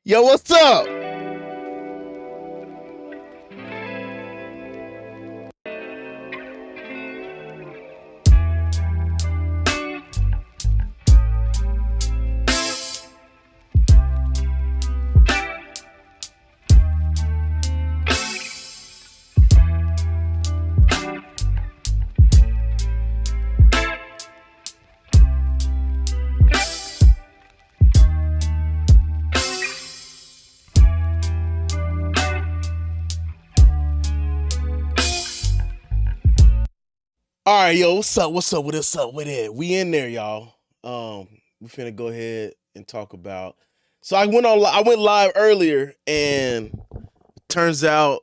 Yo, what's up? All right, yo, what's up? What's up? What's up with it? We in there, y'all. We finna go ahead and talk about. So I went live earlier, and turns out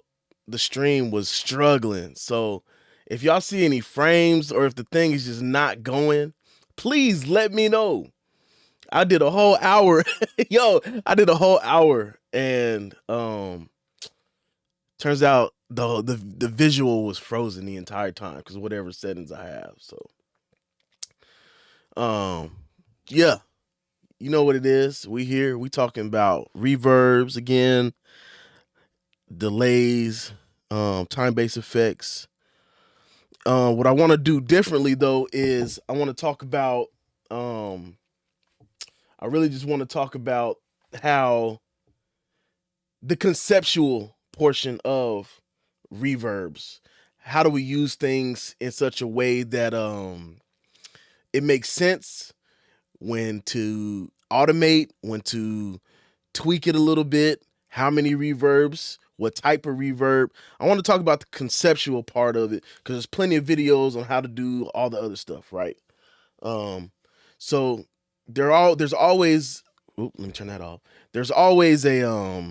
the stream was struggling. So if y'all see any frames or if the thing is just not going, please let me know. I did a whole hour. Yo, I did a whole hour, and turns out the visual was frozen the entire time because whatever settings I have. So yeah, you know what it is. We here, we talking about reverbs again, delays, time-based effects. What I want to do differently though is I want to talk about I really just want to talk about how the conceptual portion of reverbs. How do we use things in such a way that it makes sense, when to automate, when to tweak it a little bit, how many reverbs, what type of reverb. I want to talk about the conceptual part of it because there's plenty of videos on how to do all the other stuff, right? So there's always let me turn that off. There's always a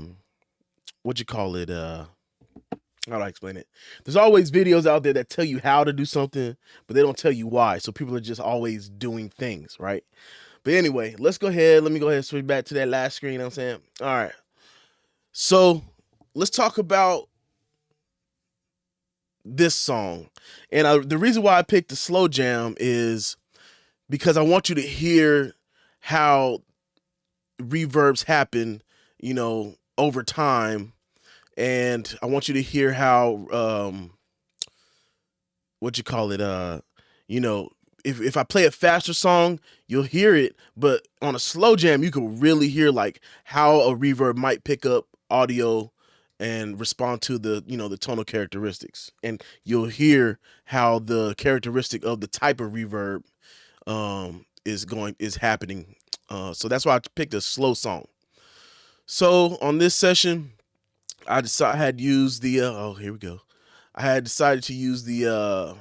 what you call it, how do I explain it? There's always videos out there that tell you how to do something, but they don't tell you why. So people are just always doing things, right? But anyway, let's go ahead. Let me go ahead and switch back to that last screen. You know what I'm saying? All right. So let's talk about this song. And the reason why I picked the slow jam is because I want you to hear how reverbs happen, over time. And I want you to hear how, what you call it, if I play a faster song, you'll hear it, but on a slow jam, you can really hear like how a reverb might pick up audio and respond to the tonal characteristics. And you'll hear how the characteristic of the type of reverb is happening. So that's why I picked a slow song. So on this session, I had used the here we go. I had decided to use the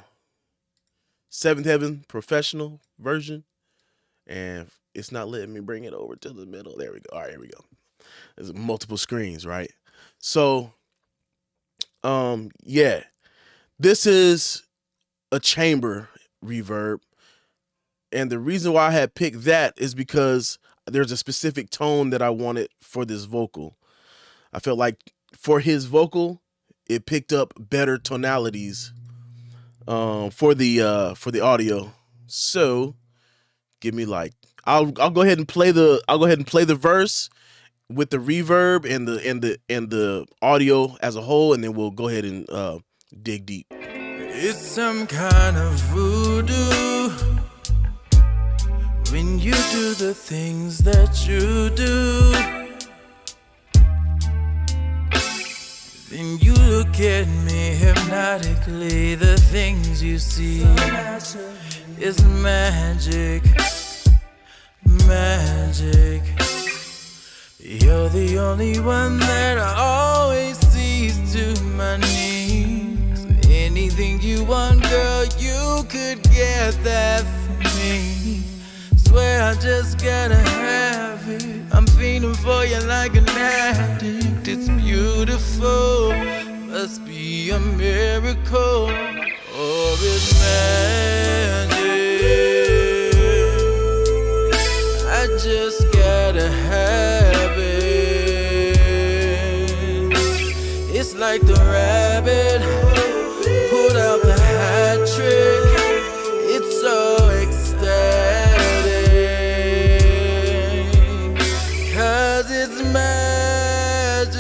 Seventh Heaven Professional version, and it's not letting me bring it over to the middle. There we go. All right, here we go. There's multiple screens, right? So, yeah, this is a chamber reverb, and the reason why I had picked that is because there's a specific tone that I wanted for this vocal. I felt like for his vocal, it picked up better tonalities for the audio. So give me like I'll go ahead and play the verse with the reverb and the audio as a whole, and then we'll go ahead and dig deep. It's some kind of voodoo when you do the things that you do. Then you look at me hypnotically. The things you see is magic, magic. You're the only one that I always sees to my needs. Anything you want, girl, you could get that for me. Swear I just gotta have it. I'm feeling for you like an addict. It's beautiful, must be a miracle, or it's magic. I just gotta have it. It's like the rabbit pulled out the hat trick. It's so ecstatic, 'cause it's magic.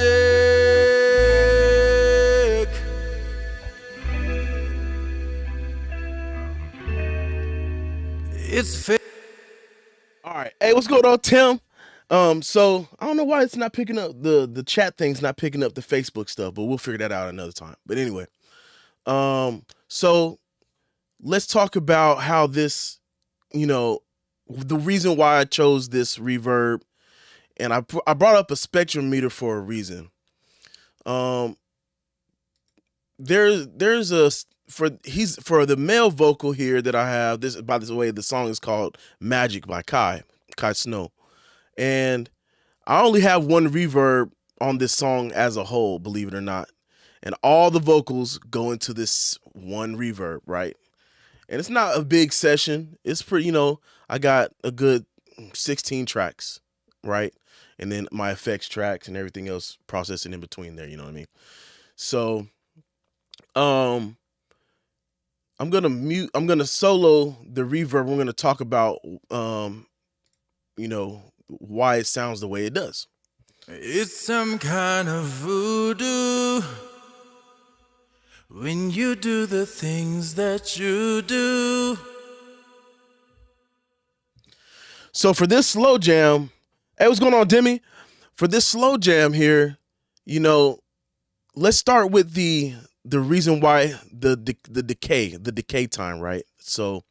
It's fake. All right. Hey, what's going on, Tim? So I don't know why it's not picking up the chat thing's not picking up the Facebook stuff, but we'll figure that out another time. But anyway, so let's talk about how this, the reason why I chose this reverb, and I brought up a spectrum meter for a reason. There's a for the male vocal here that I have. This, by the way, the song is called Magic by Kai Snow. And I only have one reverb on this song as a whole, believe it or not. And all the vocals go into this one reverb, right? And it's not a big session. It's pretty, I got a good 16 tracks, right? And then my effects tracks and everything else processing in between there, you know what I mean? So, I'm gonna solo the reverb. We're gonna talk about, why it sounds the way it does. It's some kind of voodoo when you do the things that you do. So for this slow jam, hey, what's going on, Demi? For this slow jam here, let's start with the reason why the decay time, right? So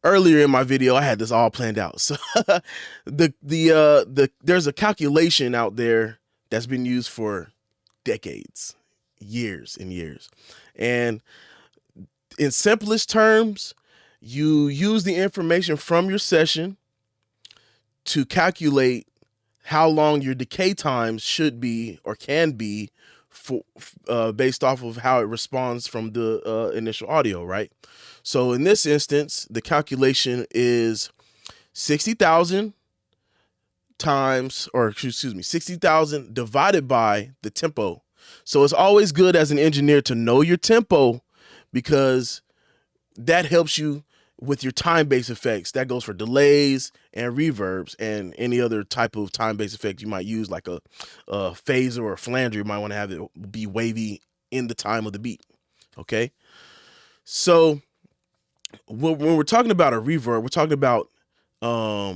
earlier in my video, I had this all planned out. So there's a calculation out there that's been used for decades, years and years. And in simplest terms, you use the information from your session to calculate how long your decay times should be or can be for based off of how it responds from the initial audio, right? So in this instance, the calculation is 60,000 times, or excuse me, 60,000 divided by the tempo. So it's always good as an engineer to know your tempo, because that helps you with your time-based effects. That goes for delays and reverbs and any other type of time-based effect you might use, like a phaser or a flanger. You might want to have it be wavy in the time of the beat, okay? So when we're talking about a reverb, we're talking about a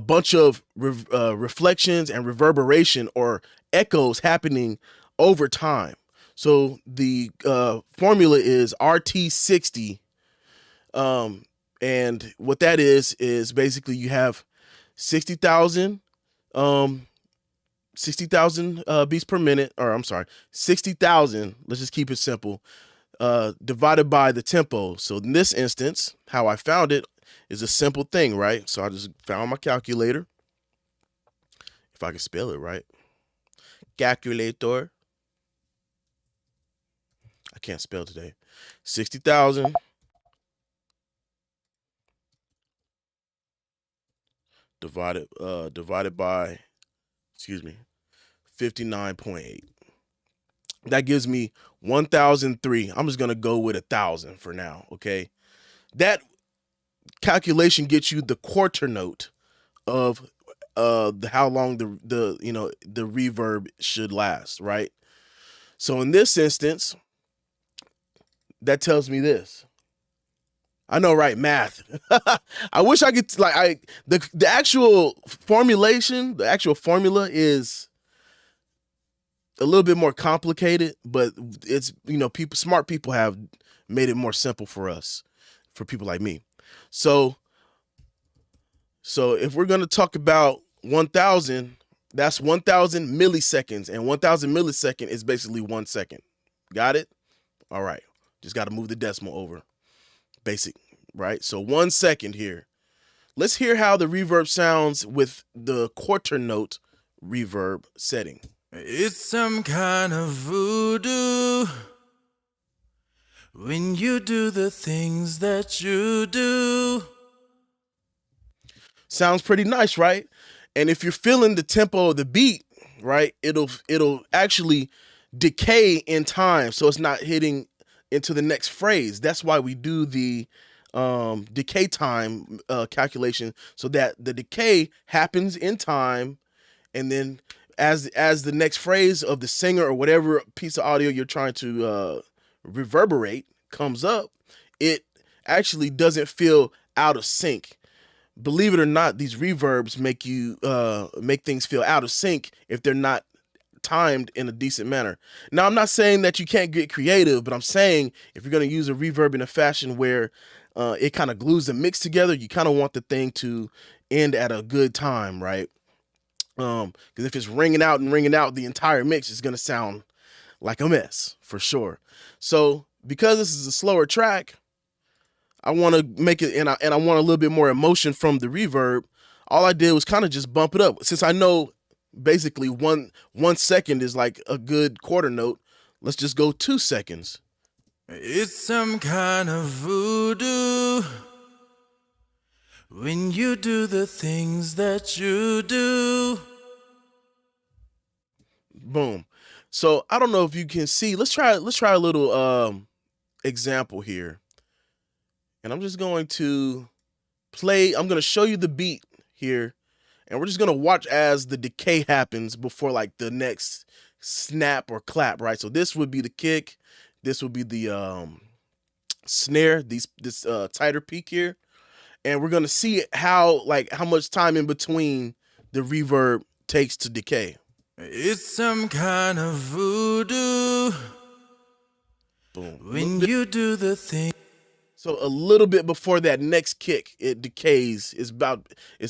bunch of reflections and reverberation or echoes happening over time. So the formula is RT60. And what that is basically you have 60,000 beats per minute, or I'm sorry, 60,000, let's just keep it simple, divided by the tempo. So in this instance, how I found it is a simple thing, right? So I just found my calculator, if I can spell it right. Calculator. I can't spell today. 60,000 divided by 59.8. That gives me 1,003. I'm just gonna go with 1,000 for now, okay? That calculation gets you the quarter note of how long the reverb should last, right? So in this instance, that tells me this. I know, right? Math. I wish I could the actual formulation, the actual formula is a little bit more complicated, but it's, smart people have made it more simple for us, for people like me. So if we're going to talk about 1,000, That's 1,000 milliseconds, and 1,000 millisecond is basically 1 second. Got it? All right. Just got to move the decimal over. Basic, right? So 1 second here. Let's hear how the reverb sounds with the quarter note reverb setting. It's some kind of voodoo when you do the things that you do. Sounds pretty nice, right? And if you're feeling the tempo of the beat, right, it'll actually decay in time, so it's not hitting into the next phrase. That's why we do the decay time calculation, so that the decay happens in time, and then as the next phrase of the singer or whatever piece of audio you're trying to reverberate comes up, it actually doesn't feel out of sync. Believe it or not, these reverbs make things feel out of sync if they're not timed in a decent manner. Now, I'm not saying that you can't get creative, but I'm saying if you're going to use a reverb in a fashion where it kind of glues the mix together, you kind of want the thing to end at a good time, right? Because if it's ringing out the entire mix, it's going to sound like a mess for sure. So because this is a slower track, I want to make it, and I want a little bit more emotion from the reverb. All I did was kind of just bump it up. Since I know basically one second is like a good quarter note, let's just go 2 seconds. It's some kind of voodoo when you do the things that you do. Boom. So I don't know if you can see. Let's try a little example here. And I'm just going to play. I'm going to show you the beat here, and we're just going to watch as the decay happens before like the next snap or clap, right? So this would be the kick. This would be the snare, this tighter peak here. And we're going to see how much time in between the reverb takes to decay. It's some kind of voodoo. Boom. When you do the thing. So a little bit before that next kick, it decays. It's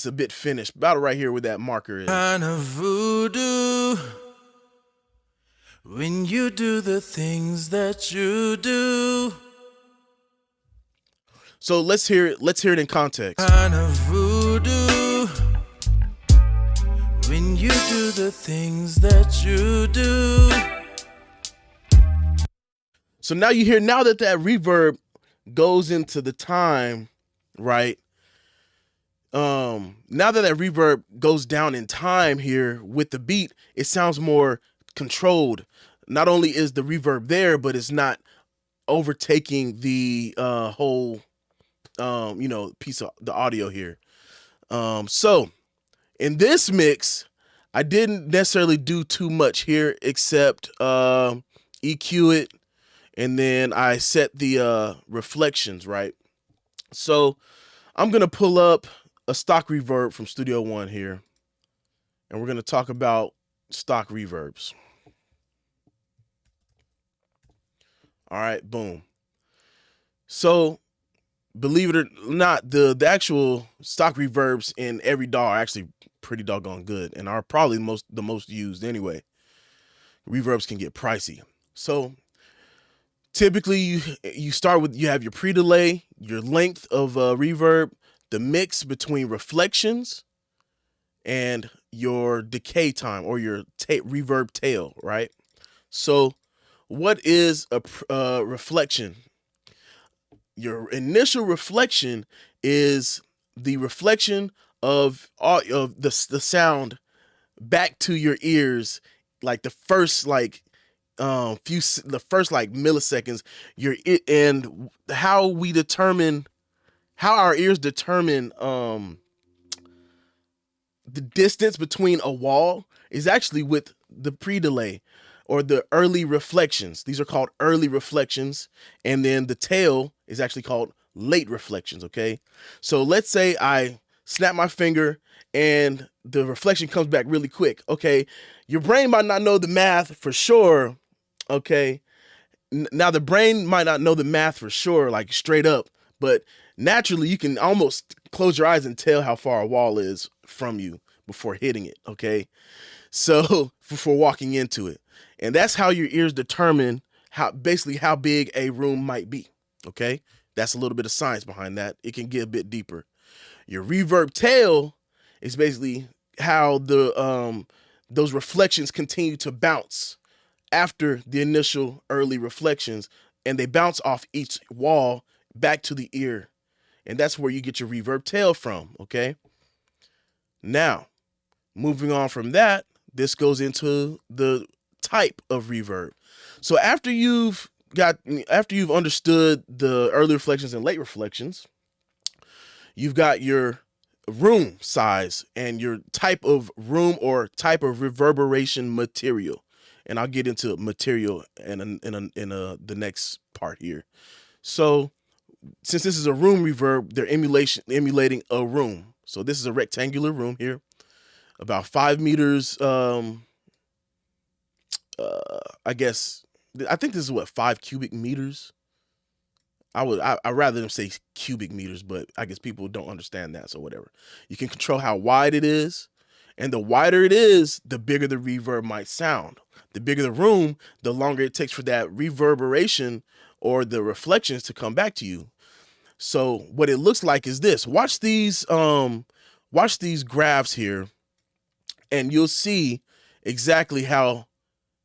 a bit finished. About right here where that marker is. Kind of voodoo. When you do the things that you do. So let's hear it in context. Kind of voodoo. When you do the things that you do. So now you hear, now that reverb goes into the time, right? Now that reverb goes down in time here with the beat, it sounds more controlled. Not only is the reverb there, but it's not overtaking the whole piece of the audio here. So in this mix, I didn't necessarily do too much here except EQ it, and then I set the reflections, right? So I'm gonna pull up a stock reverb from Studio One here, and we're gonna talk about stock reverbs. All right, boom. So believe it or not, the actual stock reverbs in every DAW are actually pretty doggone good and are probably the most used anyway. Reverbs can get pricey. So typically you start with, you have your pre-delay, your length of reverb, the mix between reflections, and your decay time or your reverb tail, right? So what is a reflection? Your initial reflection is the reflection of the sound back to your ears, like the first milliseconds. And how our ears determine the distance between a wall is actually with the pre-delay or the early reflections. These are called early reflections, and then the tail is actually called late reflections, okay? So let's say I snap my finger and the reflection comes back really quick, okay? Your brain might not know the math for sure, okay? Now the brain might not know the math for sure, like straight up, but naturally you can almost close your eyes and tell how far a wall is from you before hitting it, okay? So before walking into it. And that's how your ears determine basically how big a room might be, okay? That's a little bit of science behind that. It can get a bit deeper. Your reverb tail is basically how those reflections continue to bounce after the initial early reflections, and they bounce off each wall back to the ear. And that's where you get your reverb tail from, okay? Now, moving on from that, this goes into the type of reverb. So after you've understood the early reflections and late reflections, you've got your room size and your type of room or type of reverberation material. And I'll get into material in the next part here. So since this is a room reverb, they're emulating a room. So this is a rectangular room here, about 5 meters. I think this is what, 5 cubic meters. I'd rather them say cubic meters, but I guess people don't understand that, so whatever. You can control how wide it is, and the wider it is, the bigger the reverb might sound. The bigger the room, the longer it takes for that reverberation or the reflections to come back to you. So what it looks like is this. Watch these graphs here, and you'll see exactly how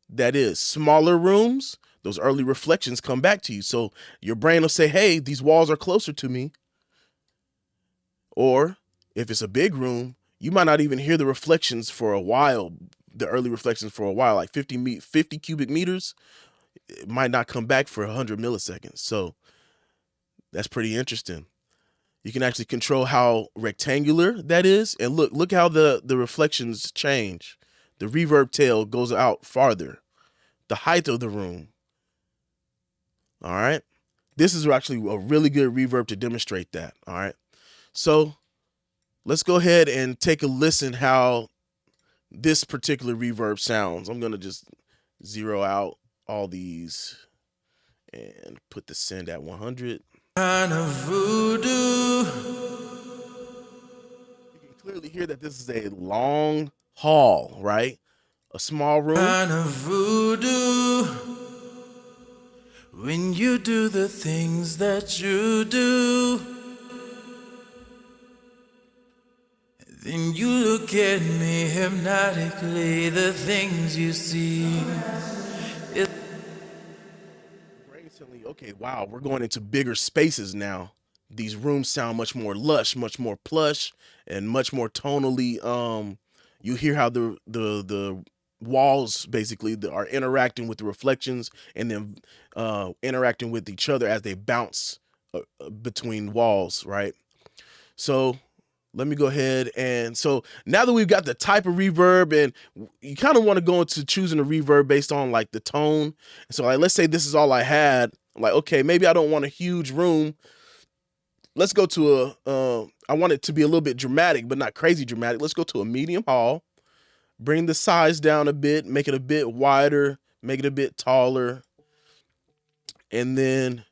that is. Smaller rooms, those early reflections come back to you. So your brain will say, hey, these walls are closer to me. Or if it's a big room, you might not even hear the reflections for a while, the early reflections for a while, like 50 cubic meters. It might not come back for 100 milliseconds. So that's pretty interesting. You can actually control how rectangular that is. And look how the reflections change. The reverb tail goes out farther. The height of the room. All right. This is actually a really good reverb to demonstrate that. All right. So let's go ahead and take a listen how this particular reverb sounds. I'm going to just zero out all these and put the send at 100. Kind of voodoo. You can clearly hear that this is a long hall, right? A small room. Kind of voodoo. When you do the things that you do, then you look at me hypnotically, the things you see. Brain's telling you, okay, wow, we're going into bigger spaces now. These rooms sound much more lush, much more plush, and much more tonally. You hear how the walls basically are interacting with the reflections and then interacting with each other as they bounce between walls, right? So let me go ahead. And so now that we've got the type of reverb, and you kind of want to go into choosing a reverb based on like the tone. So like, let's say this is all I had. I'm like, okay, maybe I don't want a huge room. Let's go to I want it to be a little bit dramatic, but not crazy dramatic. Let's go to a medium hall. Bring the size down a bit, make it a bit wider, make it a bit taller. And then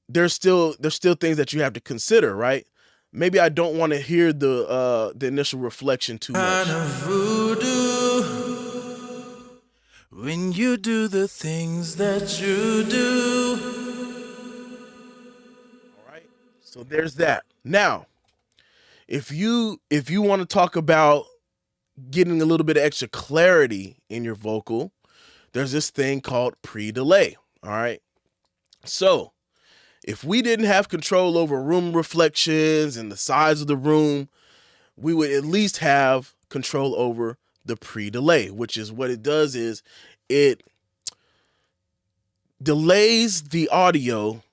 there's still things that you have to consider, right? Maybe I don't want to hear the initial reflection too much. Kind of voodoo. When you do the things that you do. All right. So there's that. Now, if you want to talk about getting a little bit of extra clarity in your vocal, there's this thing called pre-delay. All right. So if we didn't have control over room reflections and the size of the room, we would at least have control over the pre-delay, which is what it does is it delays the audio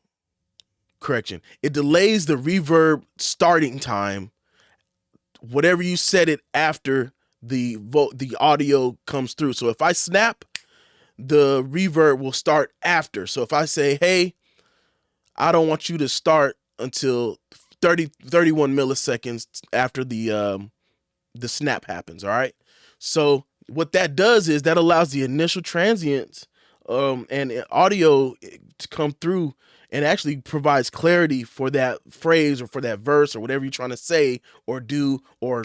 correction. It delays the reverb starting time, whatever you set it after the audio comes through. So if I snap, the reverb will start after. So if I say, hey, I don't want you to start until 31 milliseconds after the snap happens. All right. So what that does is that allows the initial transients and audio to come through and actually provides clarity for that phrase or for that verse or whatever you're trying to say or do or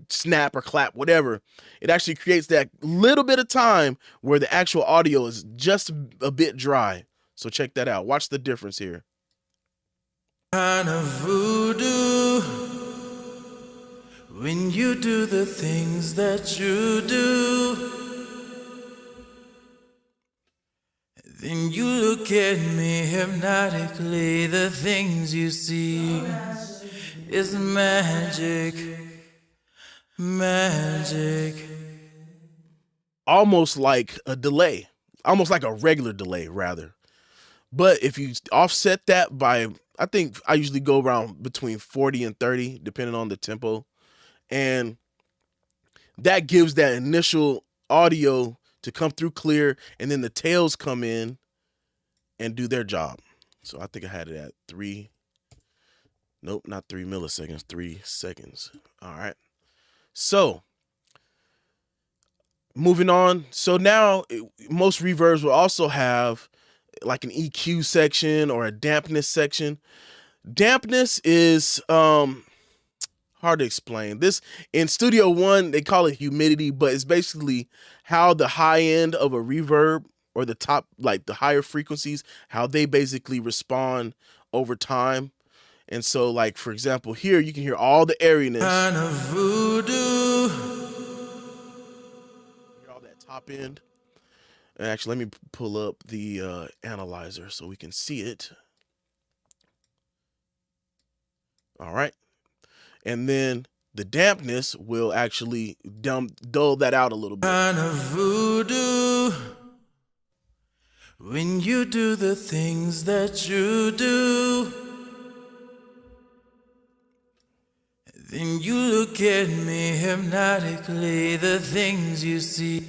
snap or clap, whatever. It actually creates that little bit of time where the actual audio is just a bit dry. So check that out. Watch the difference here. Kind of voodoo when you do the things that you do. Then you look at me hypnotically. The things you see is magic, magic. Almost like a delay, almost like a regular delay, rather. But if you offset that by, I think I usually go around between 40 and 30, depending on the tempo. And that gives that initial audio to come through clear, and then the tails come in and do their job. So I think I had it at 3. Nope, not 3 milliseconds, 3 seconds. All right. So moving on. So now most reverbs will also have like an EQ section or a dampness section. Dampness is hard to explain. This in Studio One, they call it humidity, but it's basically how the high end of a reverb or the top, like the higher frequencies, how they basically respond over time. And so, like, for example, here you can hear all the airiness. Kind of voodoo. Hear all that top end. And actually, let me pull up the analyzer so we can see it. All right. And then the dampness will actually dull that out a little bit. Kind of voodoo when you do the things that you do. Then you look at me hypnotically. The things you see.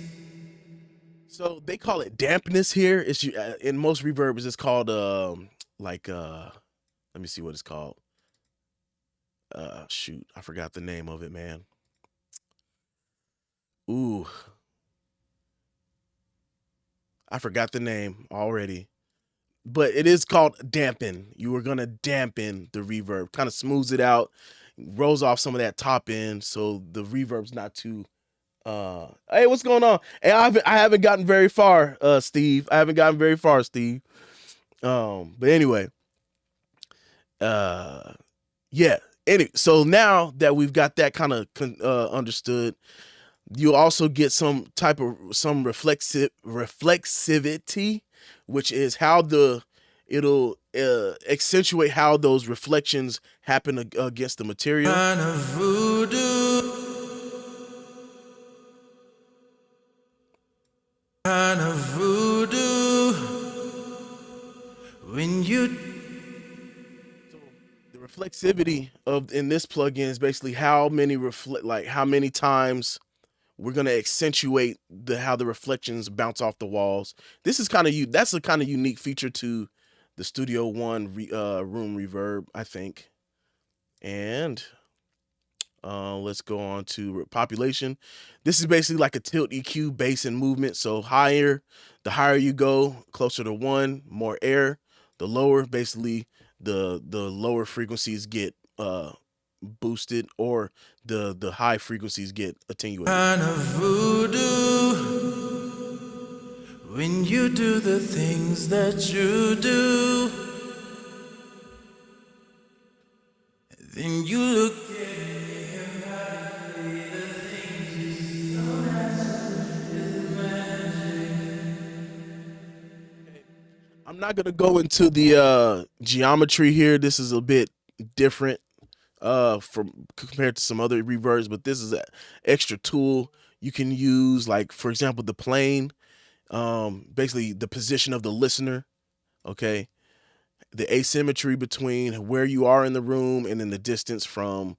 So they call it dampness here. It's in most reverbs. It's called let me see what it's called. Shoot, I forgot the name of it, man. Ooh, I forgot the name already. But it is called dampen. You are gonna dampen the reverb, kind of smooths it out, rolls off some of that top end, so the reverb's not too. Hey, what's going on? Hey, I haven't gotten very far, Steve. I haven't gotten very far, Steve. But anyway, yeah. Anyway, so now that we've got that kind of understood, you also get some type of reflexivity, which is how it'll accentuate how those reflections happen against the material. Kind of voodoo. Kind of voodoo when you. So the reflexivity in this plugin is basically how many how many times we're gonna accentuate how the reflections bounce off the walls. This is that's a kind of unique feature to the Studio One room reverb, I think. And let's go on to population. This is basically like a tilt EQ, bass and movement. So the higher you go, closer to 1, more air. The lower, basically the lower frequencies get boosted, or the high frequencies get attenuated. Kind of voodoo when you do the things that you do. Then you look at me hypnotically. The things you see so natural is magic. I'm not gonna go into the geometry here. This is a bit different from compared to some other reverbs, but this is an extra tool you can use, like for example the plane, basically the position of the listener, okay, the asymmetry between where you are in the room and then the distance from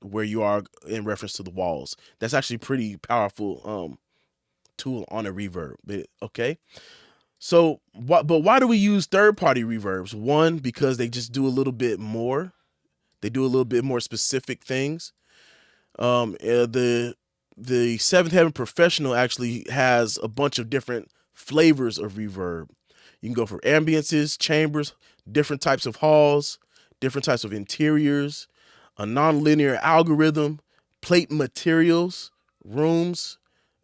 where you are in reference to the walls. That's actually pretty powerful tool on a reverb. Okay, so why do we use third-party reverbs? One, because they just do a little bit more. They do a little bit more specific things. The Seventh Heaven Professional actually has a bunch of different flavors of reverb. You can go for ambiances, chambers, different types of halls, different types of interiors. a nonlinear algorithm, plate materials, rooms,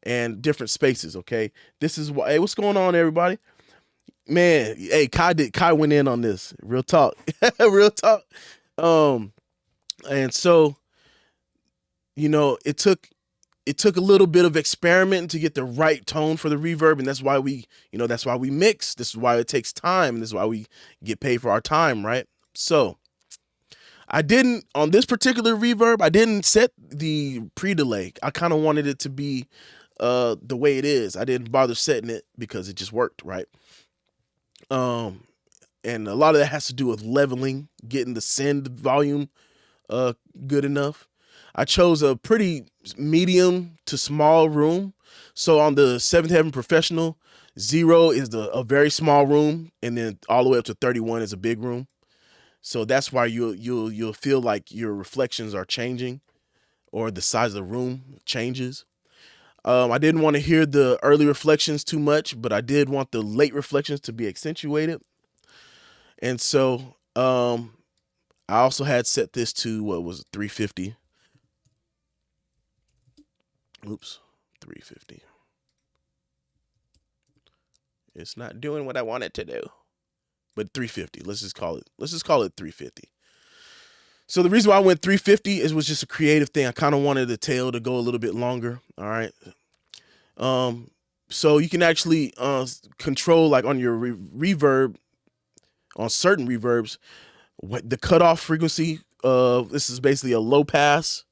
and different spaces. Okay, this is why. Hey, what's going on, everybody? Man, hey, Kai went in on this. Real talk, real talk. Um, and so it took a little bit of experimenting to get the right tone for the reverb, and that's why we mix. This is why it takes time, and this is why we get paid for our time, right? So I didn't, on this particular reverb, I didn't set the pre-delay. I kind of wanted it to be the way it is. I didn't bother setting it because it just worked, right? And a lot of that has to do with leveling, getting the send volume good enough. I chose a pretty medium to small room. So on the 7th Heaven Professional, 0 is a very small room, and then all the way up to 31 is a big room. So that's why you'll feel like your reflections are changing, or the size of the room changes. I didn't want to hear the early reflections too much, but I did want the late reflections to be accentuated. And so I also had set this to, what was it, 350. Oops, 350. It's not doing what I want it to do. But 350. Let's just call it 350. So the reason why I went 350 was just a creative thing. I kind of wanted the tail to go a little bit longer. All right. So you can actually control, like on your reverb, on certain reverbs, what the cutoff frequency. This is basically a low pass.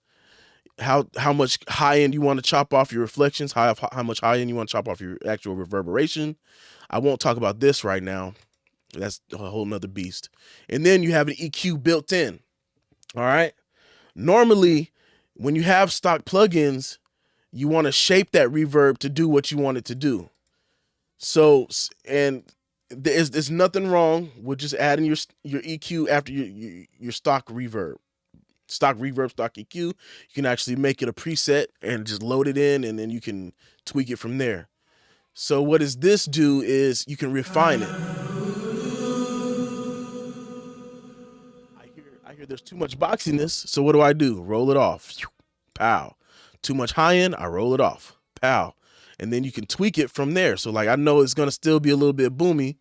How much high end you want to chop off your reflections, how much high end you want to chop off your actual reverberation. I won't talk about this right now. That's a whole nother beast. And then you have an EQ built in. All right. Normally, when you have stock plugins, you want to shape that reverb to do what you want it to do. So, and there's nothing wrong with just adding your EQ after your stock reverb. Stock reverb, stock EQ. You can actually make it a preset and just load it in, and then you can tweak it from there. So what does this do is you can refine it. I hear there's too much boxiness, so what do? Roll it off. Pow. Too much high end, I roll it off. Pow. And then you can tweak it from there. So like I know it's gonna still be a little bit boomy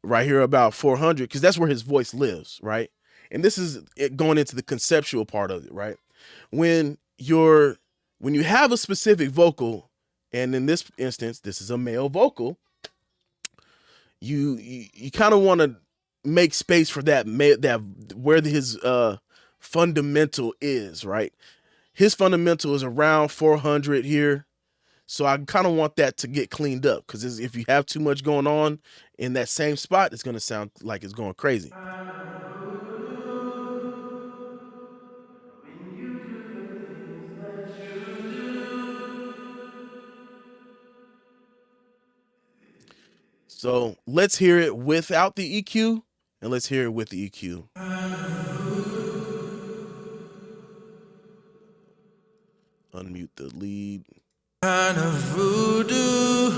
right here about 400, because that's where his voice lives, right? And this is it going into the conceptual part of it, right? When you have a specific vocal, and in this instance, this is a male vocal, you kind of want to make space for that where his fundamental is, right? His fundamental is around 400 here. So I kind of want that to get cleaned up, because if you have too much going on in that same spot, it's going to sound like it's going crazy. So let's hear it without the EQ, and let's hear it with the EQ. Unmute the lead. Kind of voodoo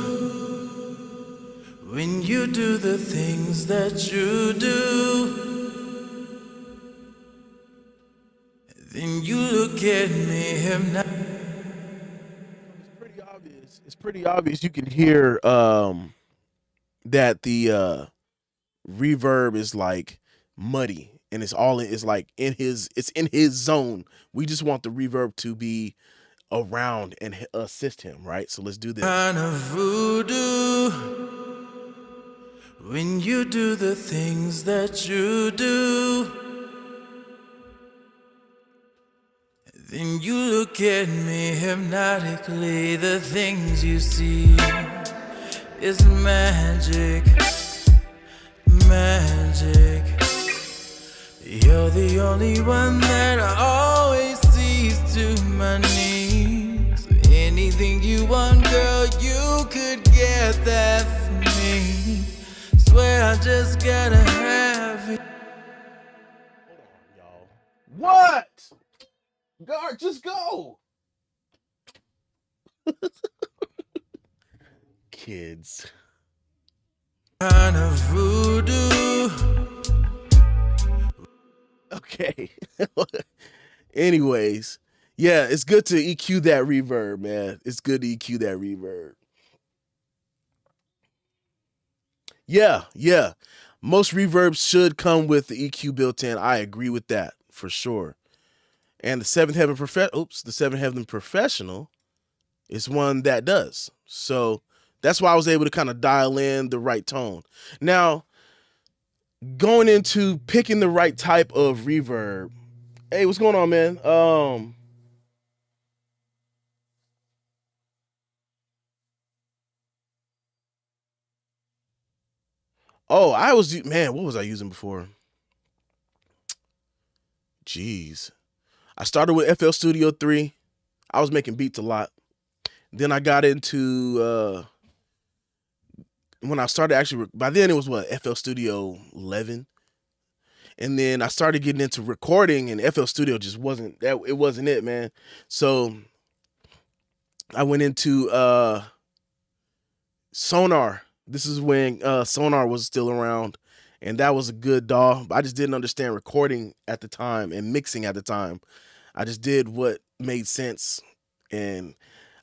when you do the things that you do, then you look at me It's pretty obvious. You can hear that the reverb is like muddy, and it's in his zone. We just want the reverb to be around and assist him, right? So let's do this. Kind of voodoo when you do the things that you do, then you look at me hypnotically. The things you see is magic. You're the only one that I always sees to my needs. Anything you want, girl, you could get that from me. Swear I just gotta have it. Hold on, y'all. What? Guard, just go. Kids. Kind of voodoo. Okay. Anyways, yeah, it's good to EQ that reverb, man. It's good to EQ that reverb. Yeah, yeah. Most reverbs should come with the EQ built in. I agree with that for sure. And the Seventh Heaven Professional is one that does. So that's why I was able to kind of dial in the right tone. Now, going into picking the right type of reverb. Hey, what's going on, man? Oh, what was I using before? Jeez. I started with FL Studio 3. I was making beats a lot. Then I got into when I started actually by then it was what, FL Studio 11. And then I started getting into recording and FL Studio just wasn't that, it wasn't it, man. So I went into Sonar. This is when Sonar was still around, and that was a good DAW. I just didn't understand recording at the time and mixing at the time. I just did what made sense, and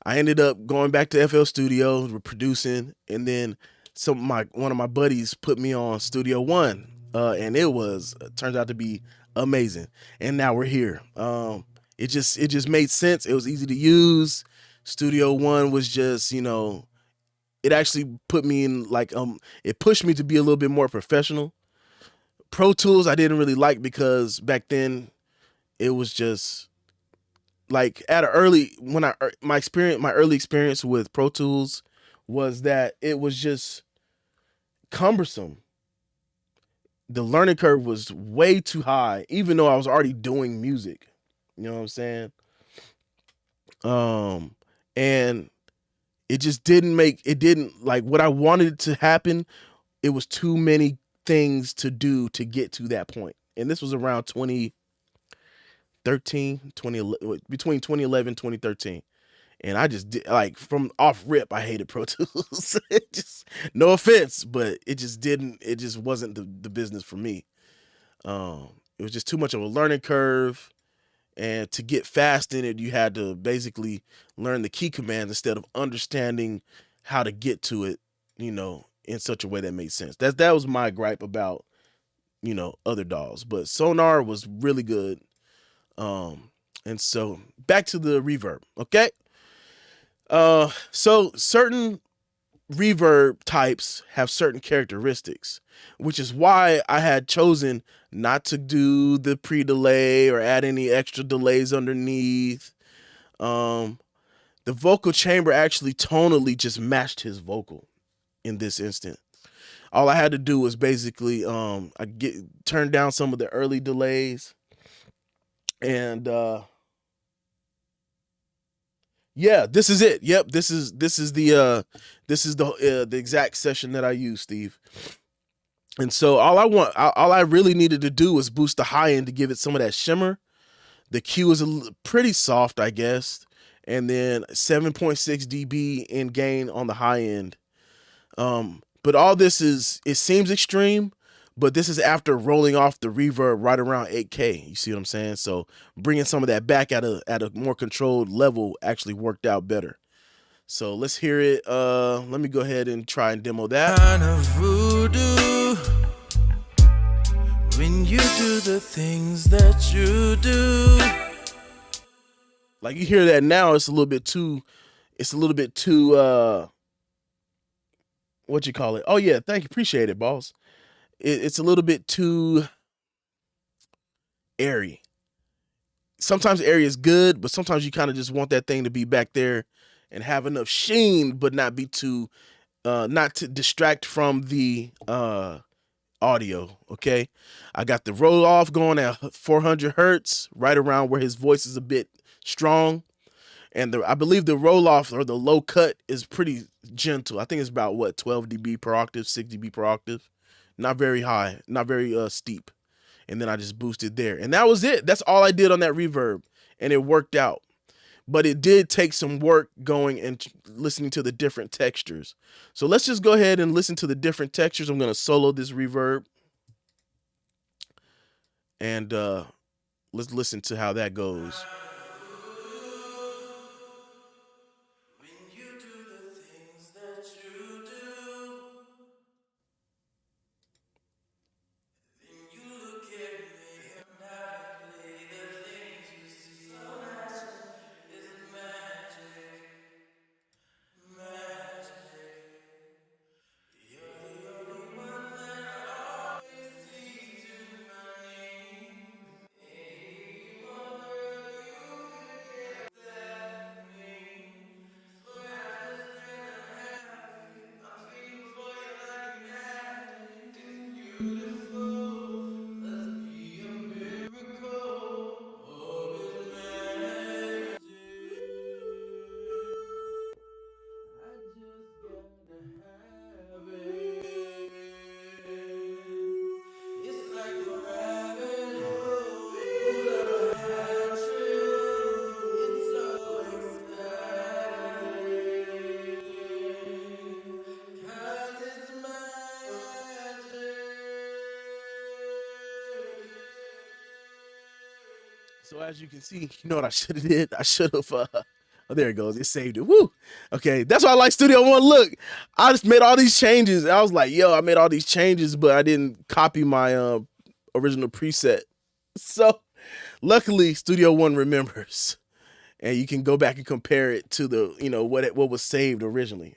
I ended up going back to FL Studio, producing, and then one of my buddies put me on Studio One, and turns out to be amazing. And now we're here. It just made sense. It was easy to use. Studio One was just, it actually put me in it pushed me to be a little bit more professional. Pro Tools I didn't really like because back then it was just like at an early when I my early experience with Pro Tools was that it was just cumbersome. The learning curve was way too high, even though I was already doing music. You know what I'm saying? Um, and it didn't like what I wanted to happen. It was too many things to do to get to that point. And this was around 2013, 2011, between 2011 2013. And I just did, like, from off rip, I hated Pro Tools. It just, no offense, but it just wasn't the business for me. It was just too much of a learning curve. And to get fast in it, you had to basically learn the key commands instead of understanding how to get to it, in such a way that made sense. That was my gripe about, other DAWs. But Sonar was really good. And so back to the reverb, okay? So certain reverb types have certain characteristics, which is why I had chosen not to do the pre-delay or add any extra delays underneath. The vocal chamber actually tonally just matched his vocal in this instant. All I had to do was basically turn down some of the early delays, and yeah, this is it. Yep, this is the exact session that I use, Steve. And so all I really needed to do was boost the high end to give it some of that shimmer. The Q is pretty soft, I guess, and then 7.6 dB in gain on the high end. But all this it seems extreme, but this is after rolling off the reverb right around 8K. You see what I'm saying? So bringing some of that back at a more controlled level actually worked out better. So let's hear it. Let me go ahead and try and demo that. Kind of voodoo when you do the things that you do. Like, you hear that now, it's a little bit too what you call it? Oh yeah, thank you. Appreciate it, boss. It's a little bit too airy. Sometimes airy is good, but sometimes you kind of just want that thing to be back there and have enough sheen, but not be too, not to distract from the audio. Okay, I got the roll off going at 400 hertz, right around where his voice is a bit strong, and I believe the roll off or the low cut is pretty gentle. I think it's about 12 dB per octave, 6 dB per octave, not very high, not very steep. And then I just boosted there, and that was it. That's all I did on that reverb, and it worked out. But it did take some work going and listening to the different textures. So let's just go ahead and listen to the different textures. I'm going to solo this reverb. And Let's listen to how that goes. So as you can see, you know what I should have did? I should have. Oh, there it goes. It saved it. Woo. Okay, that's why I like Studio One. Look, I just made all these changes. I was like, yo, I made all these changes, but I didn't copy my original preset. So luckily, Studio One remembers, and you can go back and compare it to the what was saved originally.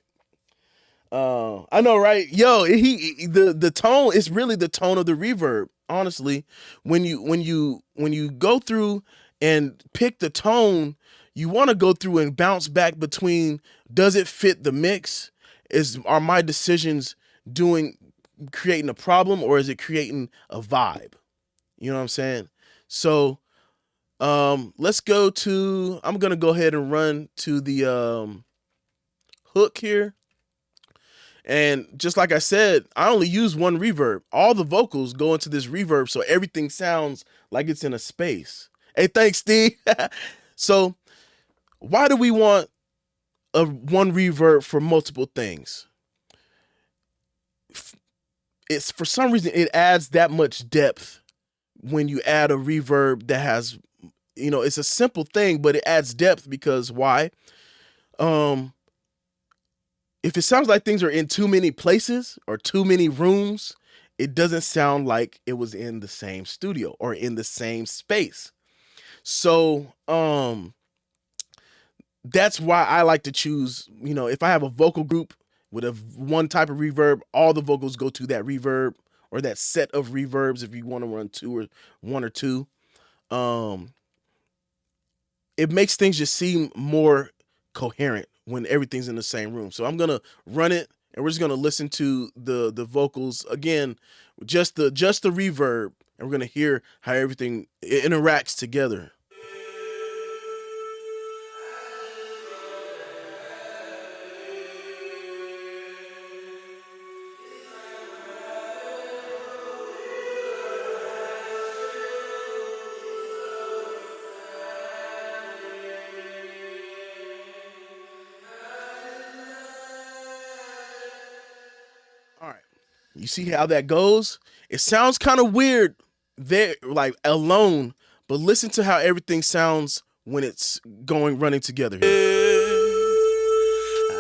I know, right? Yo, the tone is really the tone of the reverb. Honestly, when you go through and pick the tone, you want to go through and bounce back between, does it fit the mix? Are my decisions doing creating a problem, or is it creating a vibe? You know what I'm saying? So let's go to, I'm gonna go ahead and run to the hook here. And just like I said, I only use one reverb. All the vocals go into this reverb, so everything sounds like it's in a space. Hey, thanks, Steve. So why do we want one reverb for multiple things? It's for some reason it adds that much depth when you add a reverb that has, it's a simple thing, but it adds depth because why? If it sounds like things are in too many places or too many rooms, it doesn't sound like it was in the same studio or in the same space. So that's why I like to choose, if I have a vocal group with one type of reverb, all the vocals go to that reverb or that set of reverbs if you want to run two or one or two. It makes things just seem more coherent when everything's in the same room. So I'm gonna run it, and we're just gonna listen to the vocals again, just the reverb, and we're gonna hear how everything interacts together. All right. You see how that goes? It sounds kind of weird there, like alone, but listen to how everything sounds when it's running together here.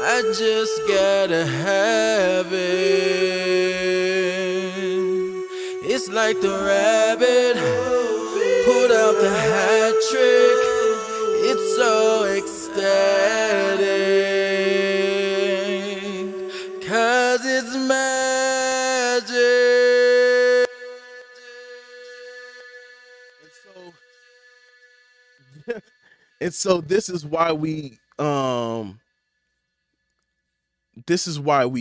I just gotta have it. It's like the rabbit put out the hat trick. It's so ecstatic, 'cause it's magic. And so this is why we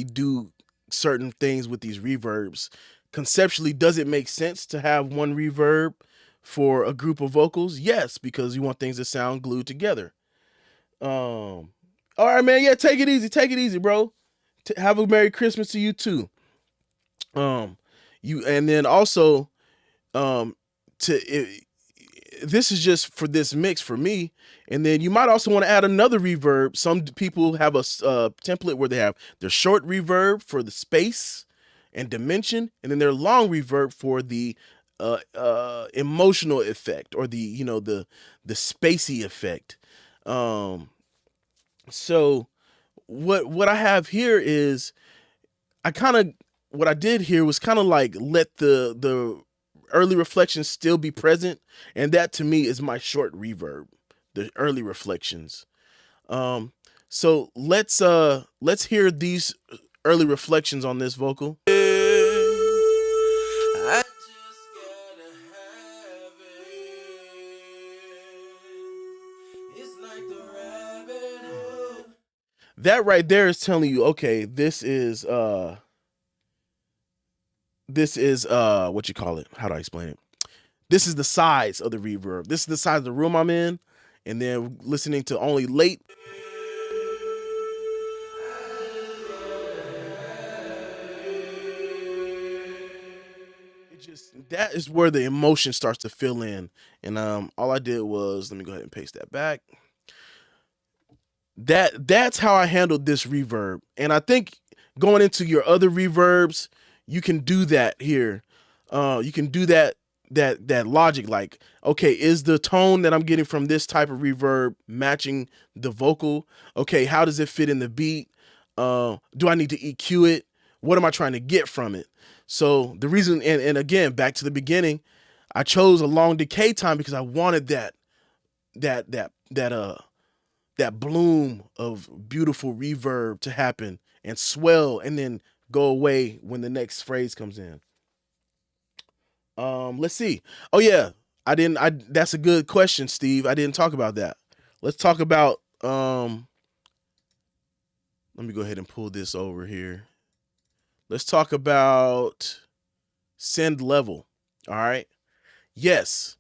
do certain things with these reverbs. Conceptually, does it make sense to have one reverb for a group of vocals? Yes, because you want things to sound glued together. All right, man. Yeah, take it easy, bro. Have a Merry Christmas to you too. You and then also, this is just for this mix for me. And then you might also want to add another reverb. Some people have a template where they have their short reverb for the space and dimension, and then their long reverb for the emotional effect, or the spacey effect. Um, so what I have here is, I kind of what I did here was kind of like let the early reflections still be present, and that to me is my short reverb, the early reflections. Um, so let's hear these early reflections on this vocal. I just gotta have it. It's like the rabbit hole. That right there is telling you, okay, this is what you call it? How do I explain it? This is the size of the reverb. This is the size of the room I'm in, and then listening to only late. It just, that is where the emotion starts to fill in. And all I did was, let me go ahead and paste that back. That's how I handled this reverb. And I think going into your other reverbs, you can do that here. You can do that logic, like, okay, is the tone that I'm getting from this type of reverb matching the vocal? Okay, how does it fit in the beat? Do I need to EQ it? What am I trying to get from it? So the reason, and again, back to the beginning, I chose a long decay time because I wanted that that that that bloom of beautiful reverb to happen and swell and then go away when the next phrase comes in. Let's see. Oh yeah, I that's a good question, Steve. I didn't talk about that. Let's talk about let me go ahead and pull this over here. Let's talk about send level. All right. Yes.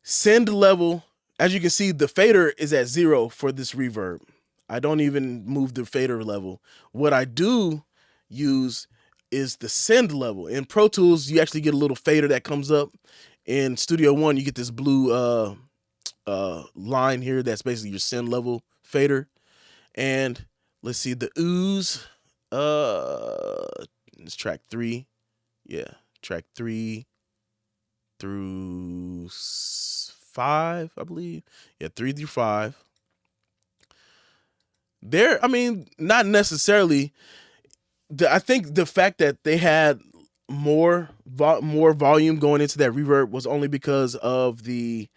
Send level. As you can see, the fader is at 0 for this reverb. I don't even move the fader level. What I do use is the send level. In Pro Tools, you actually get a little fader that comes up. In Studio One, you get this blue line here that's basically your send level fader. And let's see, the ooze. It's track 3. Yeah, track 3 through 5, I believe. Yeah, 3 through 5. There, I mean, not necessarily. I think the fact that they had more volume going into that reverb was only because of the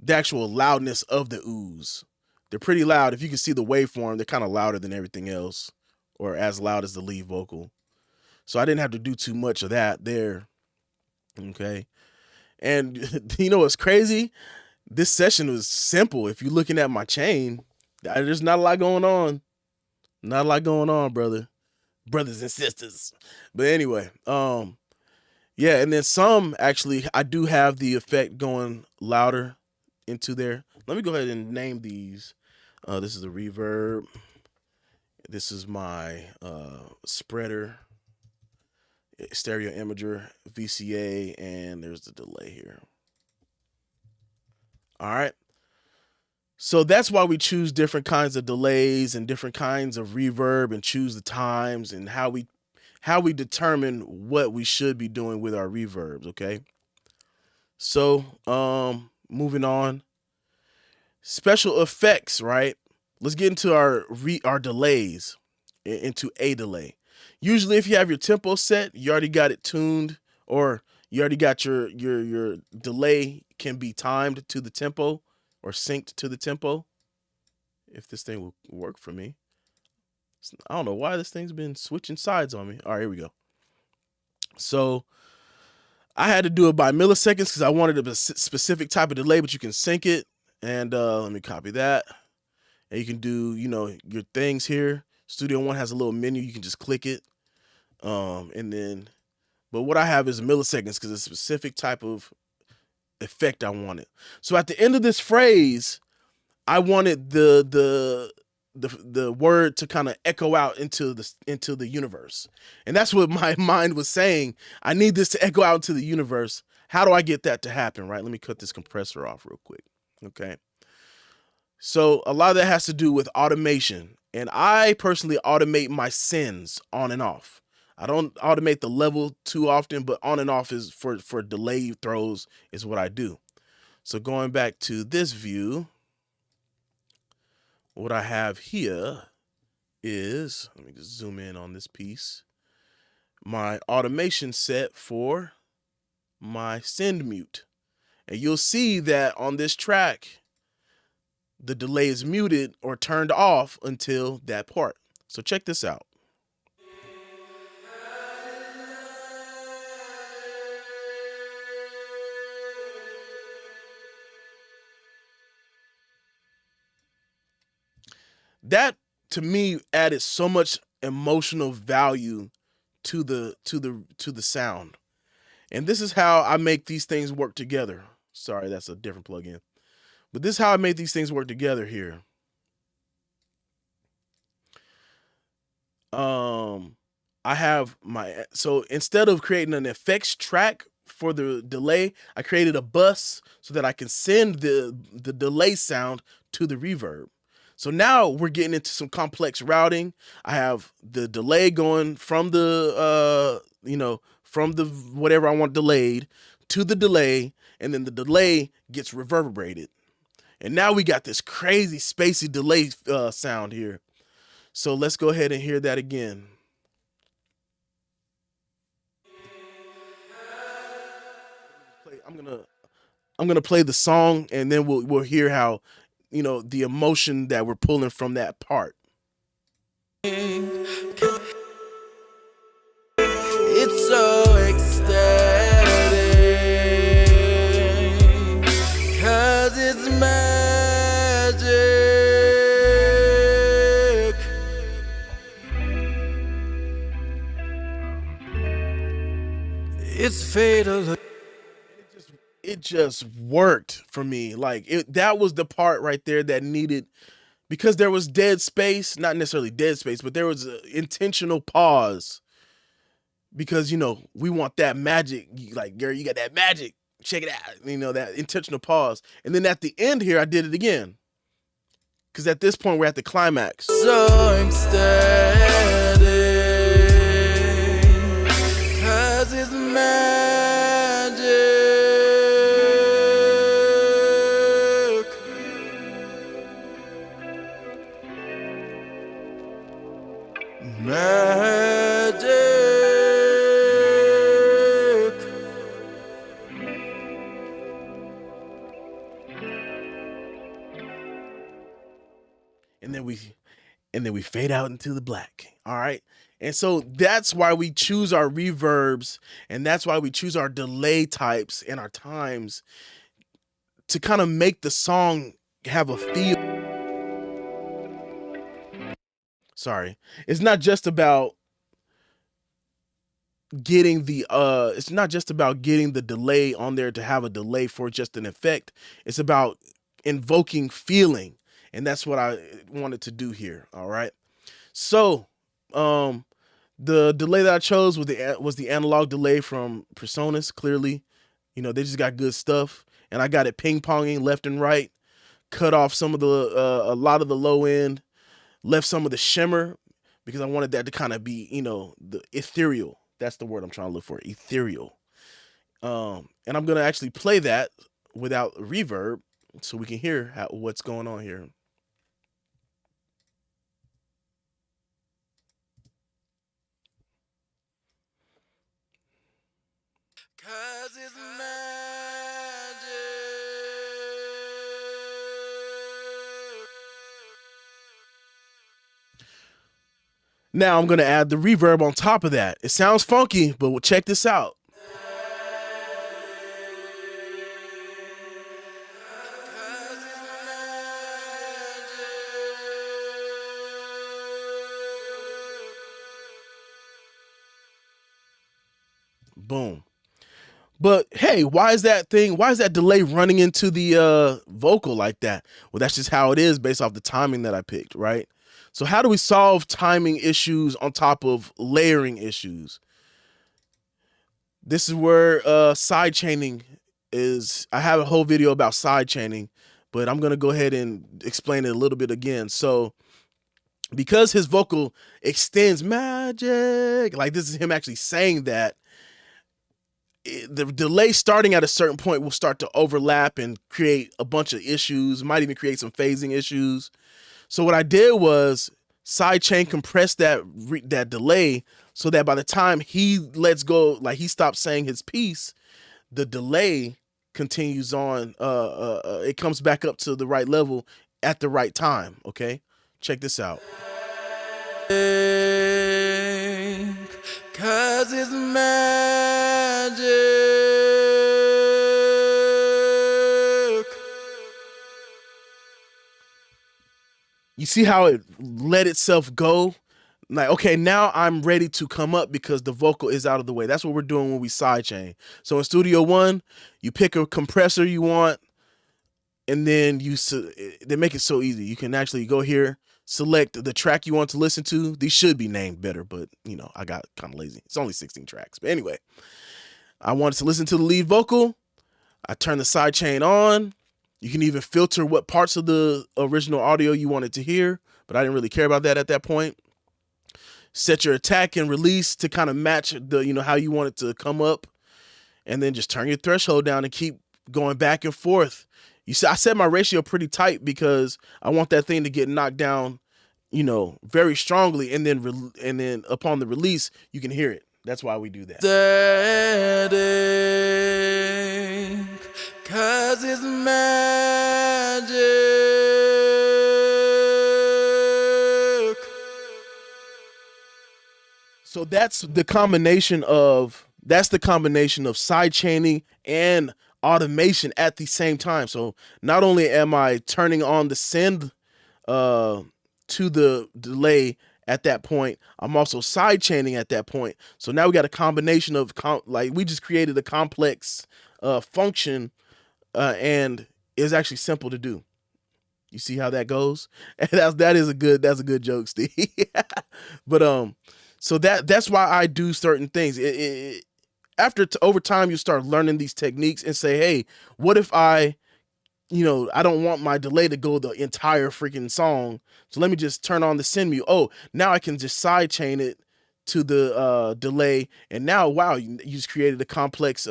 actual loudness of the ooze. They're pretty loud. If you can see the waveform, they're kind of louder than everything else, or as loud as the lead vocal. So I didn't have to do too much of that there. Okay. And you know what's crazy? This session was simple. If you're looking at my chain, there's not a lot going on. Not a lot going on, brothers and sisters. But anyway, yeah, and then some actually, I do have the effect going louder into there. Let me go ahead and name these. This is a reverb. This is my spreader, stereo imager, VCA, and there's the delay here. All right. So that's why we choose different kinds of delays and different kinds of reverb, and choose the times and how we determine what we should be doing with our reverbs, okay? So, moving on. Special effects, right? Let's get into our delays, into a delay. Usually if you have your tempo set, you already got it tuned, or you already got your delay can be timed to the tempo or synced to the tempo. If this thing will work for me. I don't know why this thing's been switching sides on me. All right, here we go. So I had to do it by milliseconds because I wanted a specific type of delay, but you can sync it. And let me copy that. And you can do, your things here. Studio One has a little menu. You can just click it. And then, but what I have is milliseconds because it's a specific type of effect I wanted. So at the end of this phrase, I wanted the word to kind of echo out into the universe. And that's what my mind was saying. I need this to echo out into the universe. How do I get that to happen, right? Let me cut this compressor off real quick. Okay. So a lot of that has to do with automation. And I personally automate my sends on and off. I don't automate the level too often, but on and off is for delay throws is what I do. So going back to this view, what I have here is, let me just zoom in on this piece, my automation set for my send mute. And you'll see that on this track, the delay is muted or turned off until that part. So check this out. That to me added so much emotional value to the sound. And this is how I make these things work together. Sorry, that's a different plugin. But this is how I make these things work together here. I have so instead of creating an effects track for the delay, I created a bus so that I can send the delay sound to the reverb. So now we're getting into some complex routing. I have the delay going from the from the whatever I want delayed to the delay, and then the delay gets reverberated. And now we got this crazy spacey delay sound here. So let's go ahead and hear that again. I'm gonna play the song, and then we'll hear how, the emotion that we're pulling from that part. It's so ecstatic, 'cause it's magic. It's fatal. It just worked for me. Like that was the part right there that needed, because there was dead space, not necessarily dead space, but there was an intentional pause, because we want that magic. Like, girl, you got that magic, check it out, that intentional pause. And then at the end here I did it again, because at this point we're at the climax. So ecstatic, 'cause it's magic. Magic. And then we fade out into the black. All right. And so that's why we choose our reverbs, and that's why we choose our delay types and our times, to kind of make the song have a feel. Sorry. It's not just about getting the delay on there to have a delay for just an effect. It's about invoking feeling. And that's what I wanted to do here. All right. So, the delay that I chose was the analog delay from Presonus. Clearly, they just got good stuff, and I got it ping ponging left and right. Cut off some of a lot of the low end, left some of the shimmer, because I wanted that to kind of be, the ethereal. That's the word I'm trying to look for, ethereal. And I'm gonna actually play that without reverb, so we can hear what's going on here. Cause it's magic. Now I'm gonna add the reverb on top of that. It sounds funky, but we'll check this out. Boom. But hey, why is that delay running into the vocal like that? Well, that's just how it is based off the timing that I picked, right? So how do we solve timing issues on top of layering issues? This is where side chaining is. I have a whole video about side chaining, but I'm gonna go ahead and explain it a little bit again. So because his vocal extends magic, like this is him actually saying that, the delay starting at a certain point will start to overlap and create a bunch of issues, might even create some phasing issues. So what I did was sidechain compress that delay so that by the time he lets go, like he stops saying his piece, the delay continues on. It comes back up to the right level at the right time. Okay, check this out. Cause it's magic. You see how it let itself go? Like, okay, now I'm ready to come up because the vocal is out of the way. That's what we're doing when we sidechain. So in Studio One, you pick a compressor you want, and then they make it so easy. You can actually go here, select the track you want to listen to. These should be named better, but I got kind of lazy. It's only 16 tracks. But anyway, I wanted to listen to the lead vocal. I turn the sidechain on. You can even filter what parts of the original audio you wanted to hear, but I didn't really care about that at that point. Set your attack and release to kind of match the, how you want it to come up, and then just turn your threshold down and keep going back and forth. You see, I set my ratio pretty tight because I want that thing to get knocked down, very strongly, and then upon the release, you can hear it. That's why we do that. Cause it's magic. So that's the combination of sidechaining and automation at the same time. So not only am I turning on the send to the delay at that point, I'm also sidechaining at that point. So now we got a combination of we just created a complex function, and it's actually simple to do. You see how that goes? And that's a good joke, Steve. But so that's why I do certain things. Over time, you start learning these techniques and say, hey, what if I don't want my delay to go the entire freaking song. So let me just turn on the send mute. Oh, now I can just sidechain it to the delay. And now, wow, you just created a complex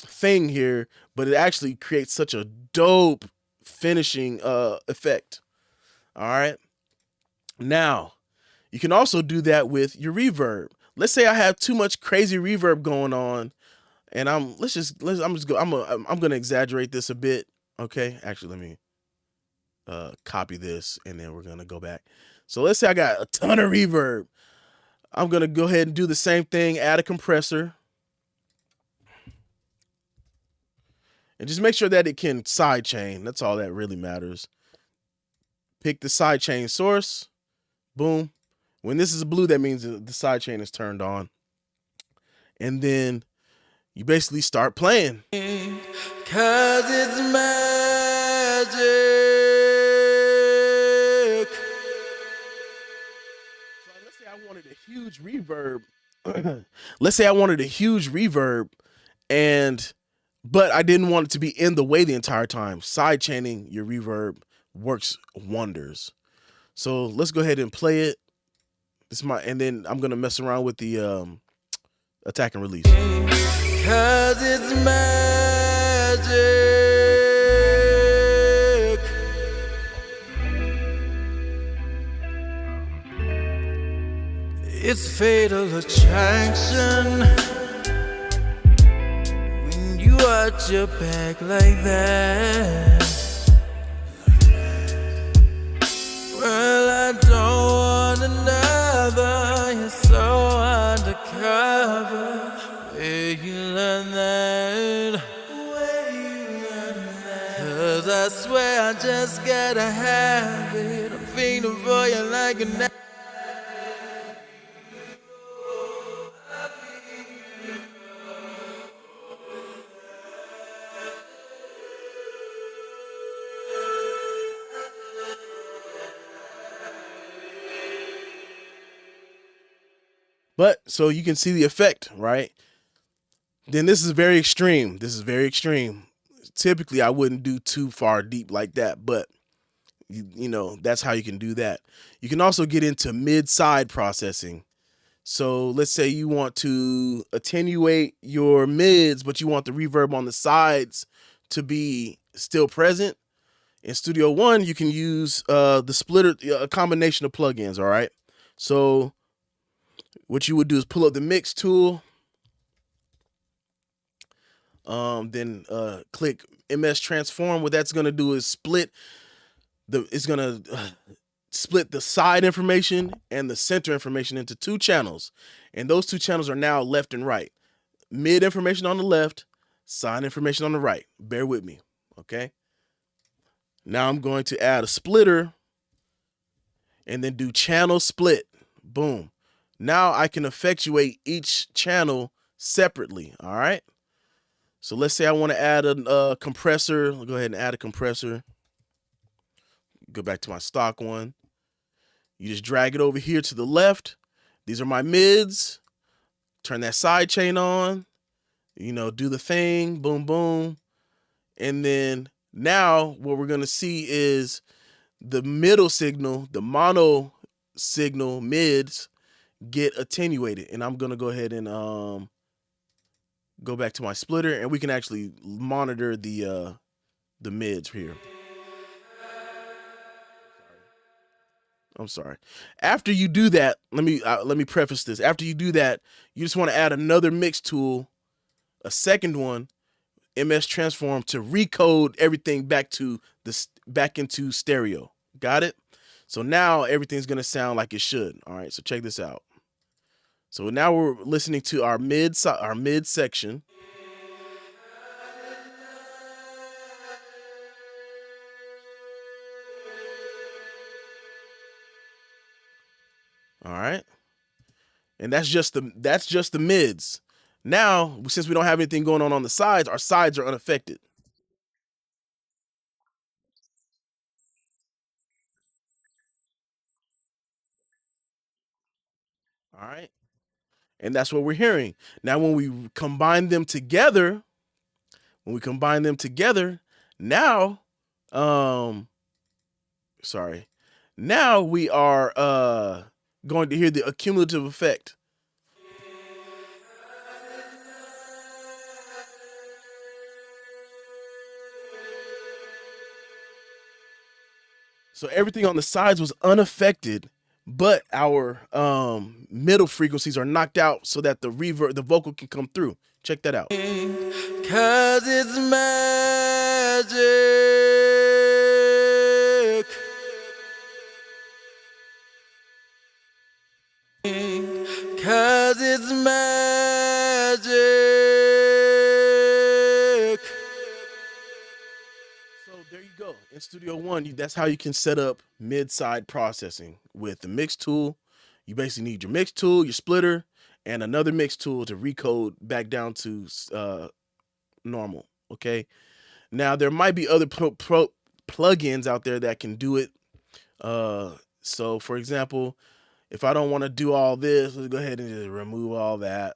thing here, but it actually creates such a dope finishing effect. All right. Now, you can also do that with your reverb. Let's say I have too much crazy reverb going on, and I'm gonna exaggerate this a bit. Okay, actually, let me copy this, and then we're gonna go back. So let's say I got a ton of reverb. I'm gonna go ahead and do the same thing, add a compressor, and just make sure that it can sidechain. That's all that really matters. Pick the sidechain source, boom. When this is blue, that means the sidechain is turned on. And then you basically start playing. Cause it's magic. So let's say I wanted a huge reverb. Let's say I wanted a huge reverb, but I didn't want it to be in the way the entire time. Sidechaining your reverb works wonders. So let's go ahead and play it. And then I'm gonna mess around with the attack and release. Cause it's magic. It's fatal attraction when you watch your back like that. Well, I don't want another. You're so undercover. Where you learn that? Cause I swear I just gotta have it. I'm feeling for you like an. But so you can see the effect, right? Then this is very extreme. Typically, I wouldn't do too far deep like that, but You know, that's how you can do that. You can also get into mid-side processing. So let's say you want to attenuate your mids, but you want the reverb on the sides to be still present. In Studio One, you can use the splitter, a combination of plugins. All right. So what you would do is pull up the mix tool, then click MS Transform. What that's gonna do is it's gonna split the side information and the center information into two channels, and those two channels are now left and right. Mid information on the left, side information on the right. Bear with me, okay? Now I'm going to add a splitter and then do channel split. Boom. Now I can effectuate each channel separately, all right? So let's say I want to add a compressor. I'll go ahead and add a compressor. Go back to my stock one. You just drag it over here to the left. These are my mids. Turn that side chain on. You know, do the thing. Boom, boom. And then now what we're going to see is the middle signal, the mono signal mids get attenuated. And I'm going to go ahead and go back to my splitter, and we can actually monitor the mids here. I'm sorry. After you do that, let me preface this. After you do that, you just want to add another mix tool, a second one, MS Transform, to recode everything back into stereo. Got it? So now everything's gonna sound like it should. All right. So check this out. So now we're listening to our mid section. All right. And that's just the mids. Now, since we don't have anything going on the sides, our sides are unaffected. All right. And that's what we're hearing. Now, when we combine them together, now, now we are going to hear the accumulative effect. So everything on the sides was unaffected, but our middle frequencies are knocked out so that the vocal can come through. Check that out. 'Cause it's magic. 'Cause it's magic. So there you go. In Studio One, that's how you can set up mid-side processing with the mix tool. You basically need your mix tool, your splitter, and another mix tool to recode back down to normal. Okay. Now there might be other plugins out there that can do it. So for example, if I don't want to do all this, let's go ahead and just remove all that.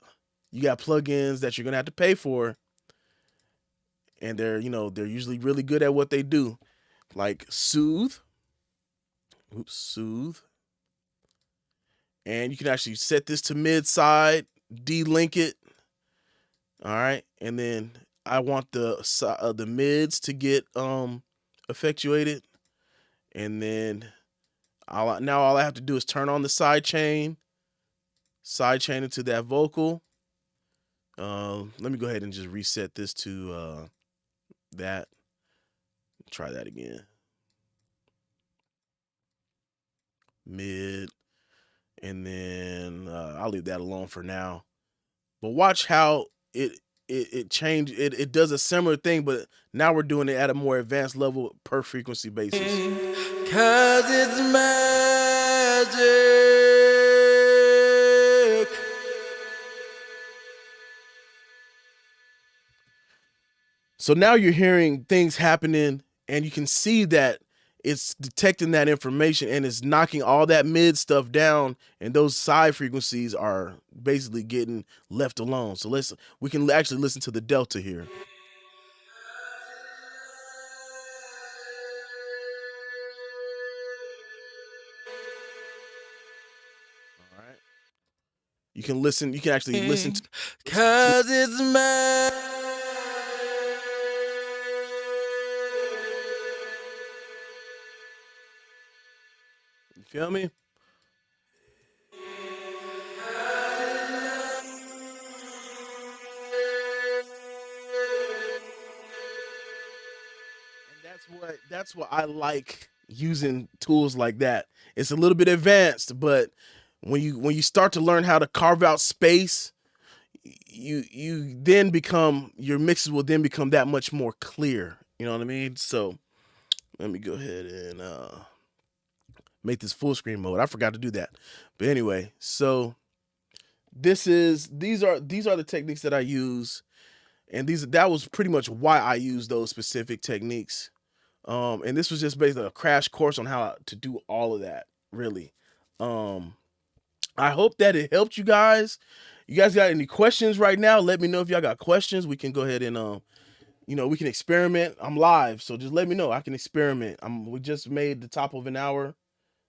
You got plugins that you're gonna have to pay for, and they're usually really good at what they do, like Soothe. Soothe. And you can actually set this to mid-side, delink it. All right, and then I want the mids to get effectuated, and then all I have to do is turn on the side chain into that vocal. Let me go ahead and just reset this to that. Try that again. Mid, and then I'll leave that alone for now. But watch how it changed. It does a similar thing, but now we're doing it at a more advanced level per frequency basis. 'Cause it's magic. So now you're hearing things happening, and you can see that it's detecting that information and it's knocking all that mid stuff down, and those side frequencies are basically getting left alone. So we can actually listen to the delta here. You can listen. You can actually listen to. Cause it's mad. You feel me? And that's what I like using tools like that. It's a little bit advanced, but when you start to learn how to carve out space, you then become your mixes will then become that much more clear. You know what I mean? So let me go ahead and make this full screen mode. I forgot to do that. But anyway, so these are the techniques that I use, and that was pretty much why I use those specific techniques. And this was just basically a crash course on how to do all of that, really. Um, I hope that it helped you guys. You guys got any questions right now? Let me know if y'all got questions. We can go ahead and we can experiment. I'm live, so just let me know. I can experiment. We just made the top of an hour.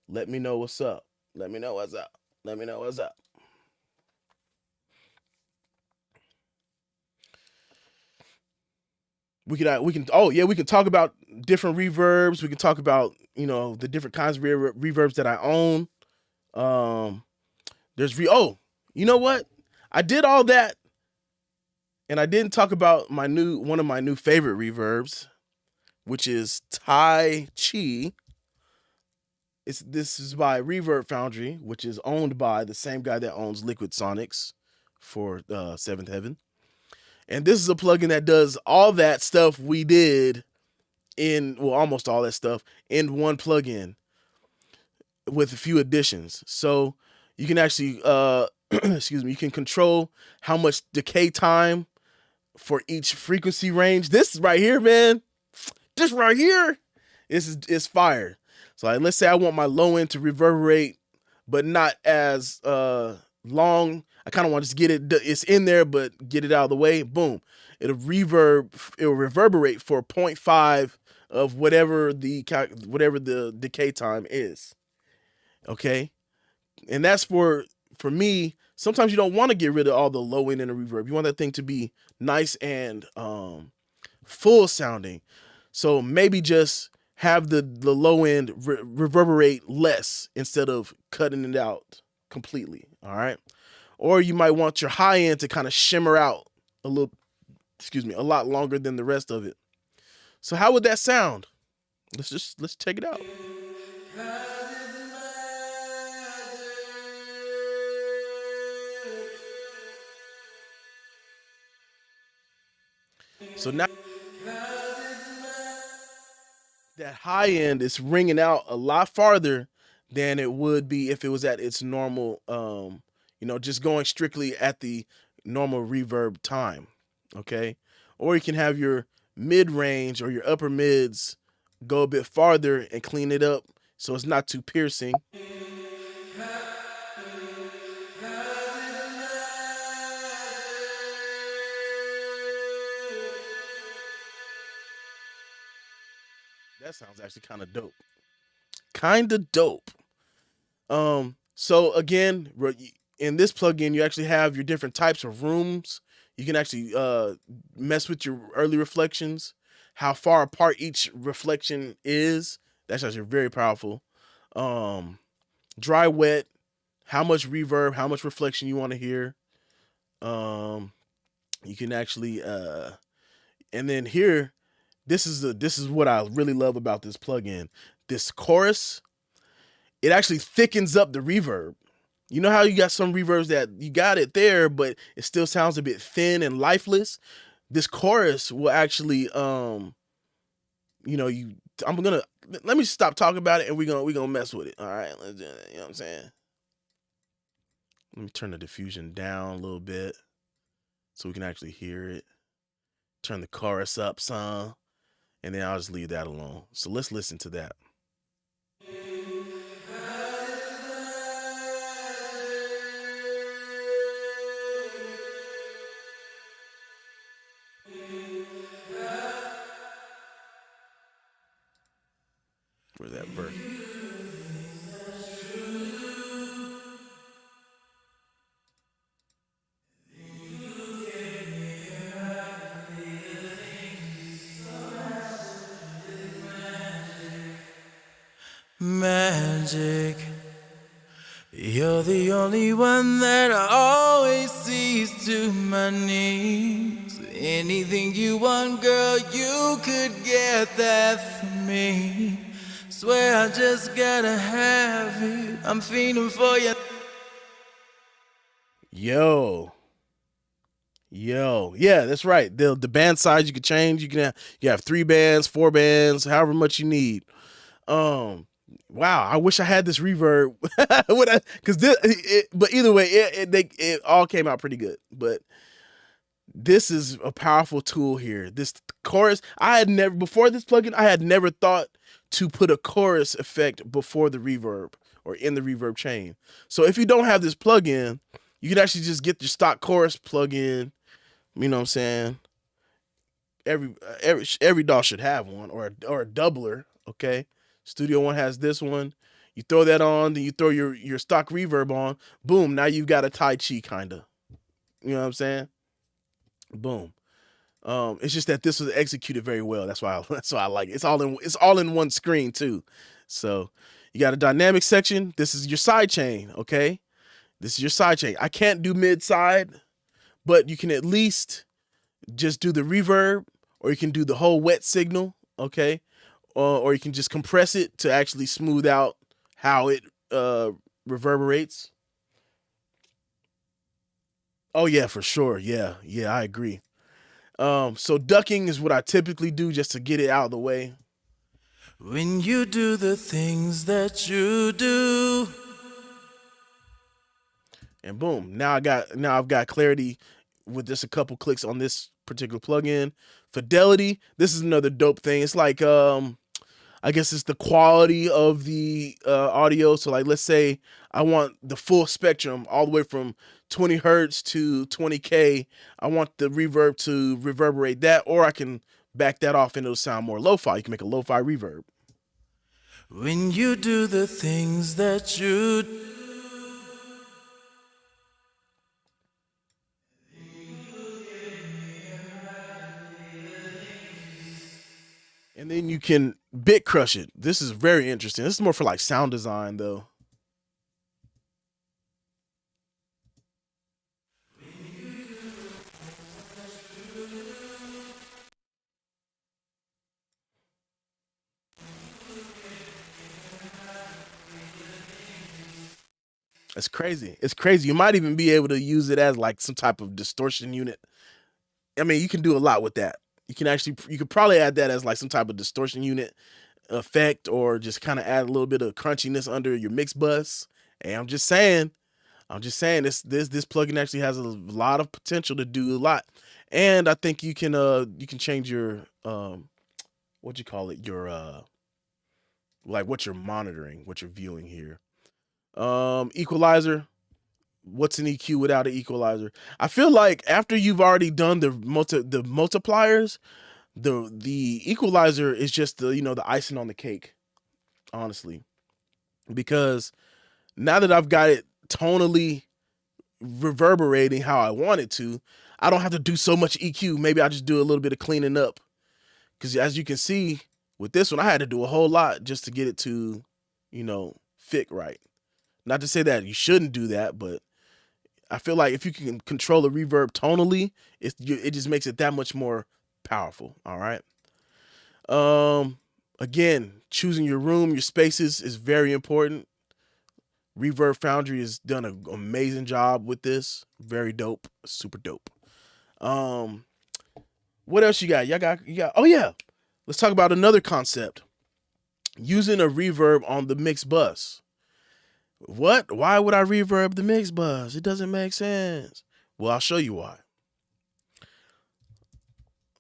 Let me know what's up. Let me know what's up. Let me know what's up. We can talk about different reverbs. We can talk about the different kinds of reverbs that I own. Um, there's you know what? I did all that, and I didn't talk about one of my new favorite reverbs, which is Tai Chi. This is by Reverb Foundry, which is owned by the same guy that owns Liquid Sonics for Seventh Heaven. And this is a plugin that does all that stuff we did almost all that stuff in one plugin with a few additions. So you can actually, excuse me, you can control how much decay time for each frequency range. This right here, man, this right here is fire. So let's say I want my low end to reverberate, but not as long. I kind of want to just it's in there, but get it out of the way. Boom. It'll reverberate for 0.5 of whatever the decay time is. Okay. And that's for me. Sometimes you don't want to get rid of all the low end and the reverb. You want that thing to be nice and full sounding. So maybe just have the low end reverberate less instead of cutting it out completely. All right. Or you might want your high end to kind of shimmer out a lot longer than the rest of it. So how would that sound? Let's check it out. So now that high end is ringing out a lot farther than it would be if it was at its normal, just going strictly at the normal reverb time. Okay. Or you can have your mid range or your upper mids go a bit farther and clean it up so it's not too piercing. That sounds actually kind of dope. Kind of dope. So again, in this plugin, you actually have your different types of rooms. You can actually mess with your early reflections, how far apart each reflection is. That's actually very powerful. Dry, wet, how much reverb, how much reflection you want to hear. You can actually, and then here, this is what I really love about this plugin. This chorus, it actually thickens up the reverb. You know how you got some reverbs that you got it there, but it still sounds a bit thin and lifeless? This chorus will actually, let me stop talking about it and we're gonna mess with it. All right, let's do it. You know what I'm saying? Let me turn the diffusion down a little bit so we can actually hear it. Turn the chorus up some, and then I'll just leave that alone. So let's listen to that. Where's that verse? magic. You're the only one that always sees to my needs. Anything you want, girl, you could get that from me. Swear I just gotta have it. I'm feeling for you. Yo. Yeah, that's right. The band size you can change. You have 3 bands, 4 bands, however much you need. Wow, I wish I had this reverb. But either way, it all came out pretty good. But this is a powerful tool here. This chorus, before this plugin, I had never thought to put a chorus effect before the reverb or in the reverb chain. So if you don't have this plugin, you can actually just get your stock chorus plugin. You know what I'm saying? Every DAW should have one or a doubler. Okay, Studio One has this one. You throw that on, then you throw your stock reverb on. Boom! Now you've got a Tai Chi kinda. You know what I'm saying? Boom. It's just that this was executed very well. That's why I like it. It's all in one screen too. So you got a dynamic section. This is your side chain. Okay, this is your side chain. I can't do mid side, but you can at least just do the reverb, or you can do the whole wet signal, okay? Or you can just compress it to actually smooth out how it reverberates. Oh yeah, for sure. Yeah, I agree. So ducking is what I typically do just to get it out of the way. When you do the things that you do. And boom, now I've got clarity with just a couple clicks on this particular plugin. Fidelity, this is another dope thing. It's like I guess it's the quality of the audio. So like, let's say I want the full spectrum all the way from 20 hertz to 20K. I want the reverb to reverberate that, or I can back that off and it'll sound more lo-fi. You can make a lo-fi reverb. When you do the things that you do. And then you can bit crush it. This is very interesting. This is more for like sound design though. It's crazy. It's crazy. You might even be able to use it as like some type of distortion unit. I mean, you can do a lot with that. You could probably add that as like some type of distortion unit effect, or just kind of add a little bit of crunchiness under your mix bus. And I'm just saying this plugin actually has a lot of potential to do a lot. And I think you can change your what you call it, your like what you're monitoring, what you're viewing here. Equalizer. What's an EQ without an equalizer? I feel like after you've already done the multipliers, the equalizer is just the icing on the cake, honestly. Because now that I've got it tonally reverberating how I want it to, I don't have to do so much EQ. Maybe I just do a little bit of cleaning up. Because as you can see with this one, I had to do a whole lot just to get it to, fit right. Not to say that you shouldn't do that, but I feel like if you can control the reverb tonally, it just makes it that much more powerful. All right. Again, choosing your room, your spaces is very important. Reverb Foundry has done an amazing job with this. Very dope. Super dope. What else you got? You got. Oh yeah. Let's talk about another concept. Using a reverb on the mix bus. What? Why would I reverb the mix bus? It doesn't make sense. Well, I'll show you why.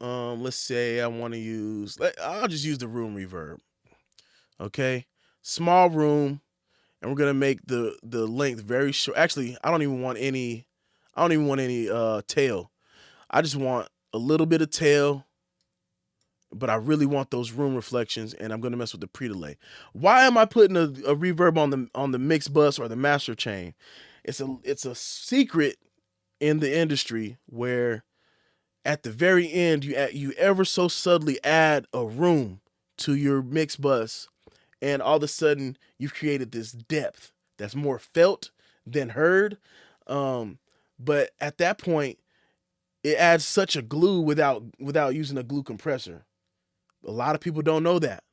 Let's say I want to use. I'll just use the room reverb. Okay, small room, and we're gonna make the length very short. Actually, I don't even want any tail. I just want a little bit of tail, but I really want those room reflections, and I'm gonna mess with the pre-delay. Why am I putting a reverb on the mix bus or the master chain? It's a secret in the industry where at the very end you ever so subtly add a room to your mix bus, and all of a sudden you've created this depth that's more felt than heard. But at that point, it adds such a glue without using a glue compressor. A lot of people don't know that.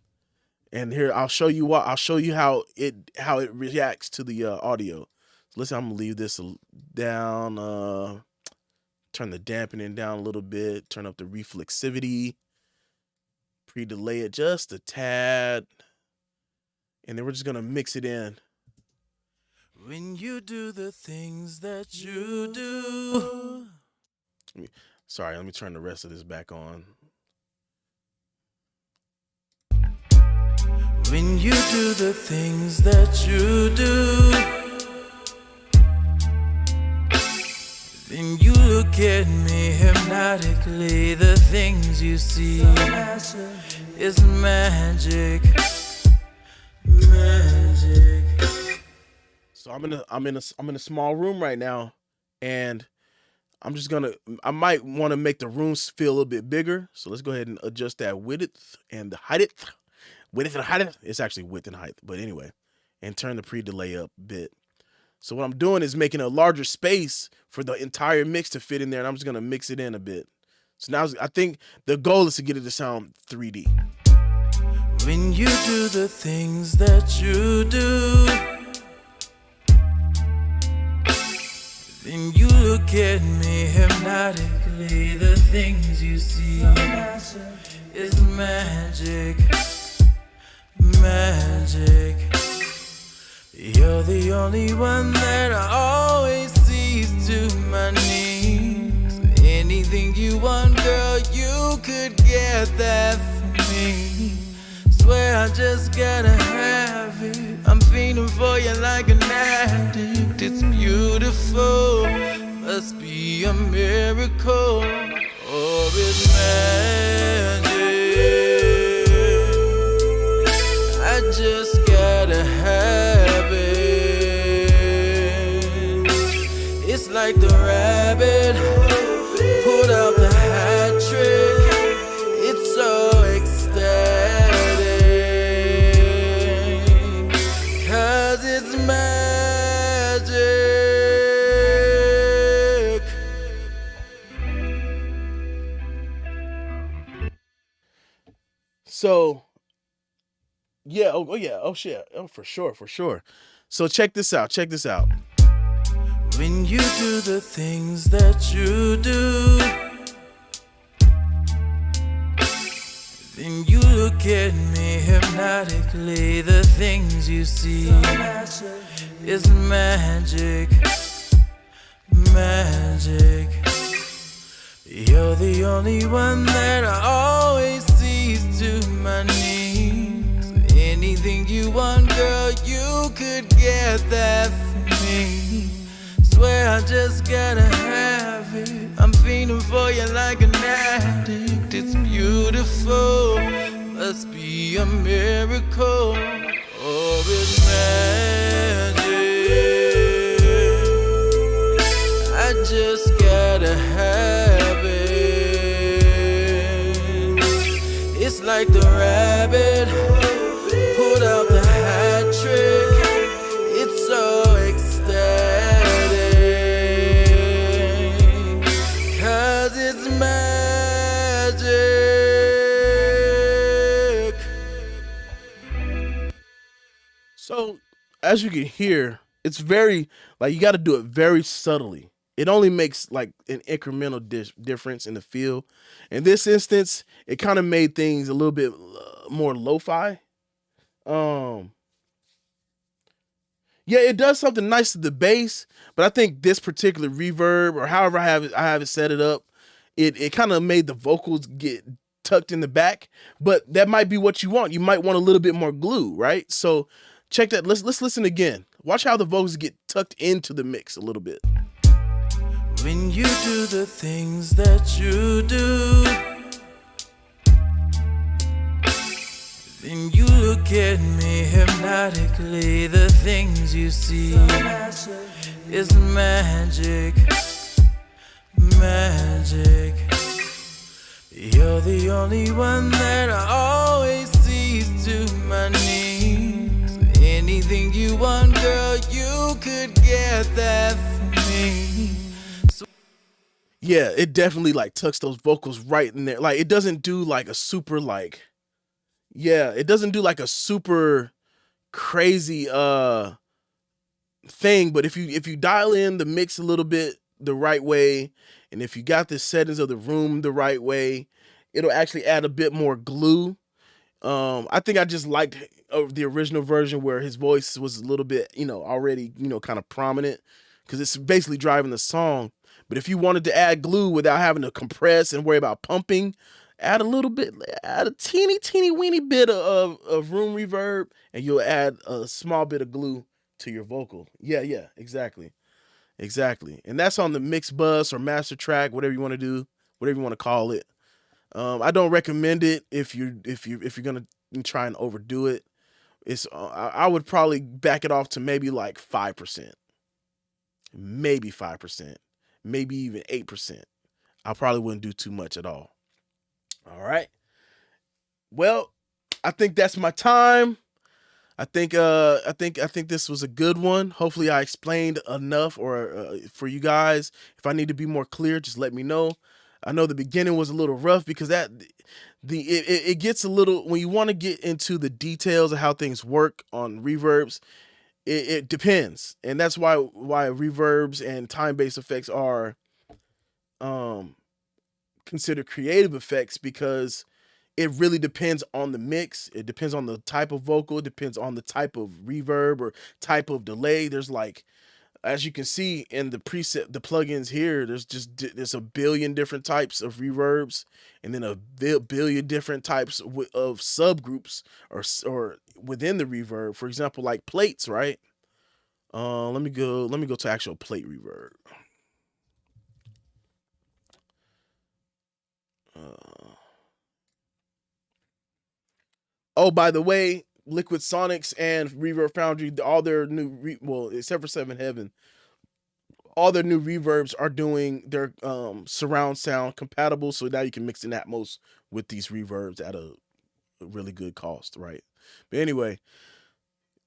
And here I'll show you what I'll show you how it reacts to the audio. So listen, I'm gonna leave this down. Turn the dampening down a little bit. Turn up the reflexivity. Pre-delay it just a tad, and then we're just gonna mix it in. When you do the things that you do. Sorry, let me turn the rest of this back on. When you do the things that you do, then you look at me hypnotically. The things you see is magic, magic. So I'm in a small room right now, and I might want to make the rooms feel a little bit bigger. So let's go ahead and adjust that width and the height. Width and height. It's actually width and height, but anyway, and turn the pre-delay up a bit. So what I'm doing is making a larger space for the entire mix to fit in there, and I'm just gonna mix it in a bit. So now I think the goal is to get it to sound 3D. When you do the things that you do, then you look at me hypnotically. The things you see is magic, magic. You're the only one that I always sees to my needs. Anything you want, girl, you could get that for me. Swear I just gotta have it. I'm feeling for you like an addict. It's beautiful, must be a miracle, or it's magic. I just gotta have it. It's like the rabbit pulled out the hat trick. It's so ecstatic, 'cause it's magic. So yeah, oh shit, oh for sure. So check this out. When you do the things that you do, then you look at me hypnotically. The things you see is magic, magic. You're the only one that I always sees to my needs. Anything you want, girl, you could get that for me. Swear I just gotta have it. I'm feeling for you like an addict. It's beautiful, must be a miracle, or it's magic. I just gotta have it. It's like the rabbit pulled out the hat trick. It's so ecstatic, 'cause it's magic. So as you can hear, it's very, like, you got to do it very subtly. It only makes like an incremental difference in the feel. In this instance, it kind of made things a little bit more lo-fi. Yeah, it does something nice to the bass, but I think this particular reverb, or however I have it set it up, it kind of made the vocals get tucked in the back. But that might be what you want. You might want a little bit more glue, right? So check that. Let's listen again. Watch how the vocals get tucked into the mix a little bit. When you do the things that you do, then you look at me hypnotically. The things you see is magic, magic. You're the only one that I always sees to my needs. Anything you want, girl, you could get that from me. Yeah, it definitely like tucks those vocals right in there. Like it doesn't do like a super like, yeah, it doesn't do like a super crazy thing, but if you dial in the mix a little bit the right way, and if you got the settings of the room the right way, it'll actually add a bit more glue. I think I just liked the original version where his voice was a little bit, already, kind of prominent because it's basically driving the song. But if you wanted to add glue without having to compress and worry about pumping, add a little bit, add a teeny weeny bit of room reverb, and you'll add a small bit of glue to your vocal. Yeah, exactly. And that's on the mix bus or master track, whatever you want to do, whatever you want to call it. I don't recommend it if you're gonna try and overdo it. It's I would probably back it off to maybe like 5%, maybe 5%, maybe even 8%. I probably wouldn't do too much at all. All right. Well, I think that's my time. I think this was a good one. Hopefully I explained enough or for you guys. If I need to be more clear, just let me know. I know the beginning was a little rough because it gets a little when you want to get into the details of how things work on reverbs. It depends, and that's why reverbs and time-based effects are um considered creative effects, because it really depends on the mix. It depends on the type of vocal. It depends on the type of reverb or type of delay. There's like, as you can see in the preset, the plugins here, there's a billion different types of reverbs, and then a billion different types of subgroups or within the reverb. For example, like plates, right? Let me go to actual plate reverb. Oh, by the way, Liquid Sonics and Reverb Foundry, all their new, well, except for Seven Heaven, all their new reverbs are doing their surround sound compatible. So now you can mix in Atmos with these reverbs at a really good cost, right? But anyway,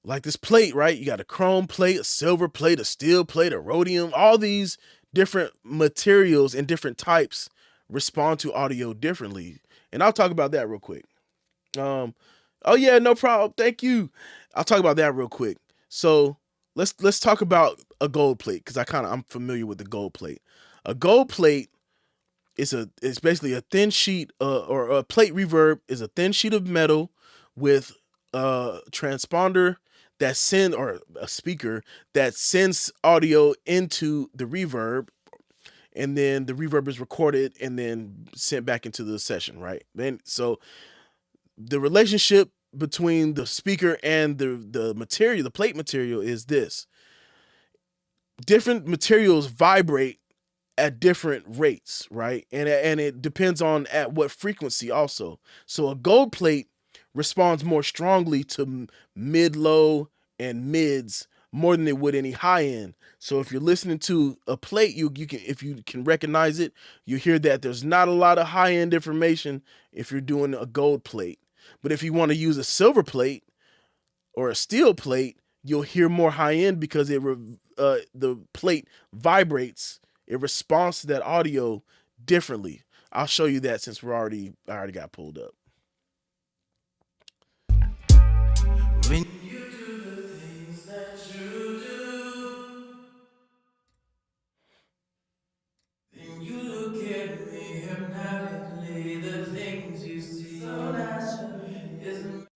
like this plate, right? You got a chrome plate, a silver plate, a steel plate, a rhodium. All these different materials and different types respond to audio differently. And I'll talk about that real quick. Um, oh yeah, no problem. Thank you. I'll talk about that real quick. So let's talk about a gold plate, because I'm familiar with the gold plate. A gold plate is basically a thin sheet, or a plate reverb is a thin sheet of metal with a transponder that send or a speaker that sends audio into the reverb, and then the reverb is recorded and then sent back into the session, right? Then so the relationship between the speaker and the material, the plate material, is this: different materials vibrate at different rates, right? And it depends on at what frequency also. So a gold plate responds more strongly to mid, low, and mids more than it would any high end. So if you're listening to a plate, you can, if you can recognize it, you hear that there's not a lot of high end information if you're doing a gold plate. But if you want to use a silver plate or a steel plate, you'll hear more high end because the plate vibrates. It responds to that audio differently. I'll show you that since I already got pulled up. When you do the things that you do, then you look at me hypnotically. The things you see so naturally is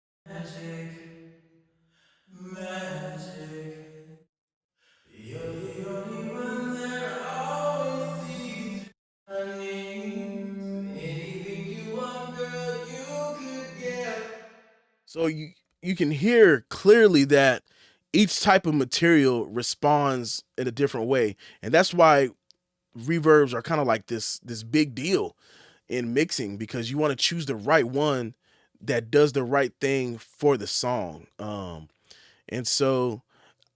magic. You're the only one that always sees to my needs. Anything you want, girl, you could get. So you can hear clearly that each type of material responds in a different way, and that's why reverbs are kind of like this big deal in mixing, because you want to choose the right one that does the right thing for the song. And so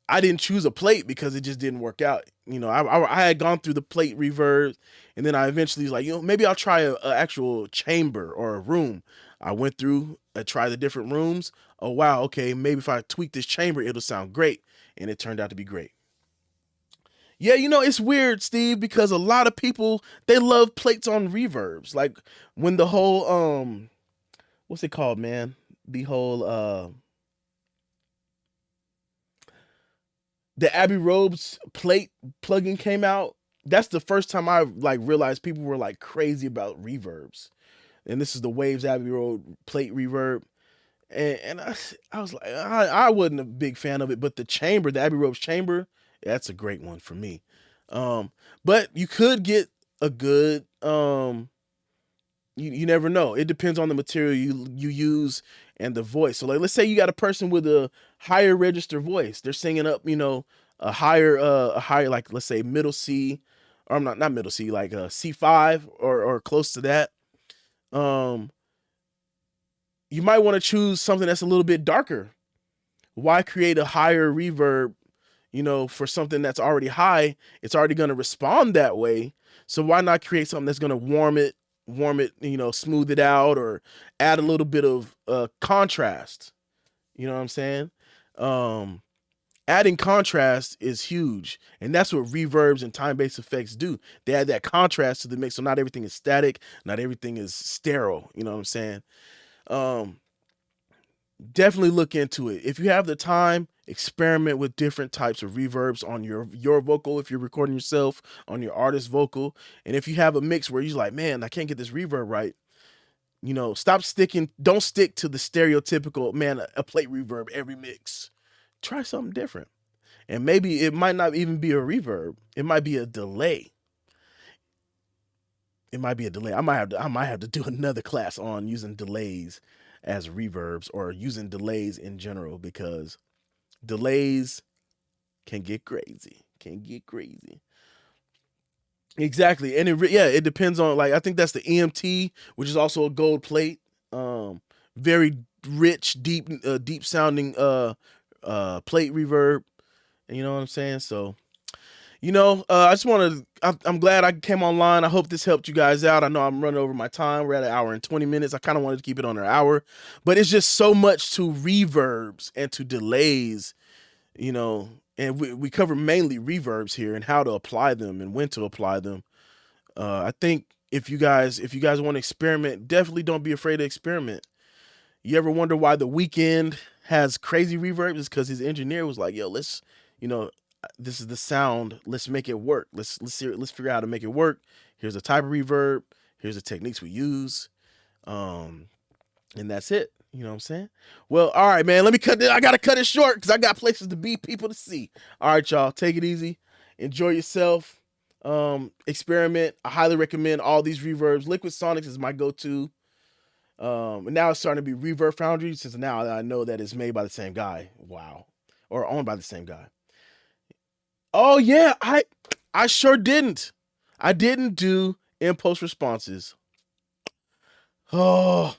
I didn't choose a plate because it just didn't work out. I had gone through the plate reverb, and then I eventually was like, maybe I'll try a actual chamber or a room. I went through, I tried the different rooms. Oh wow, okay, maybe if I tweak this chamber, it'll sound great, and it turned out to be great. Yeah, you know, it's weird, Steve, because a lot of people, they love plates on reverbs. Like when the whole what's it called, man? The whole the Abbey Roads plate plugin came out. That's the first time I like realized people were like crazy about reverbs. And this is the Waves Abbey Road plate reverb. And I was like, I wasn't a big fan of it, but the chamber, the Abbey Roads chamber, that's a great one for me. But you could get a good you never know. It depends on the material you use and the voice. So like let's say you got a person with a higher register voice. They're singing up, you know, a higher like let's say middle C, or not middle C, like a C5 or close to that. You might want to choose something that's a little bit darker. Why create a higher reverb, you know, for something that's already high? It's already going to respond that way. So why not create something that's going to warm it, you know, smooth it out, or add a little bit of contrast. You know what I'm saying? Adding contrast is huge, and that's what reverbs and time-based effects do. They add that contrast to the mix, so not everything is static, not everything is sterile. You know what I'm saying? Definitely look into it. If you have the time, experiment with different types of reverbs on your vocal if you're recording yourself, on your artist vocal. And if you have a mix where you're like, man, I can't get this reverb right, you know, don't stick to the stereotypical, man, a plate reverb every mix. Try something different. And maybe it might not even be a reverb. It might be a delay. I might have to do another class on using delays as reverbs, or using delays in general, because delays can get crazy. Exactly. And it depends on, like, I think that's the EMT, which is also a gold plate. Very rich, deep sounding plate reverb. You know what I'm saying? So, you know, I'm glad I came online. I hope this helped you guys out. I know I'm running over my time. We're at 1 hour and 20 minutes. I kind of wanted to keep it on an hour, but it's just so much to reverbs and to delays, you know, and we cover mainly reverbs here and how to apply them and when to apply them. I think if you guys want to experiment, definitely don't be afraid to experiment. You ever wonder why The Weeknd has crazy reverbs? It's because his engineer was like, yo, let's, you know, this is the sound. Let's make it work. Let's figure out how to make it work. Here's a type of reverb. Here's the techniques we use. And that's it. You know what I'm saying? Well, all right, man. Let me cut it. I gotta cut it short because I got places to be, people to see. All right, y'all. Take it easy. Enjoy yourself. Experiment. I highly recommend all these reverbs. Liquid Sonics is my go-to. And now it's starting to be Reverb Foundry, since now I know that it's made by the same guy. Wow. Or owned by the same guy. Oh yeah, I sure didn't. I didn't do impulse responses. Oh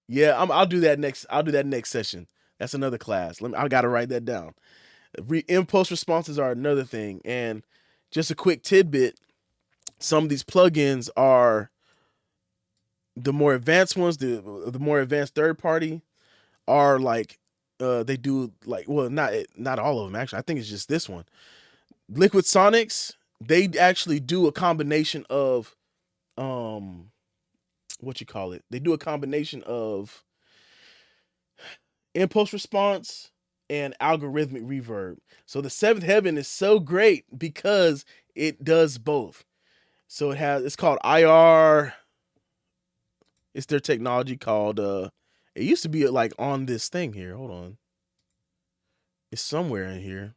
yeah, I'll do that next. I'll do that next session. That's another class. I gotta write that down. Impulse responses are another thing. And just a quick tidbit: some of these plugins are the more advanced ones. The more advanced third party are like they do like, well, not all of them actually. I think it's just this one. Liquid Sonics, they actually do a combination of what you call it? They do a combination of impulse response and algorithmic reverb. So the Seventh Heaven is so great because it does both. So it's called IR. It's their technology called it used to be like on this thing here. Hold on. It's somewhere in here.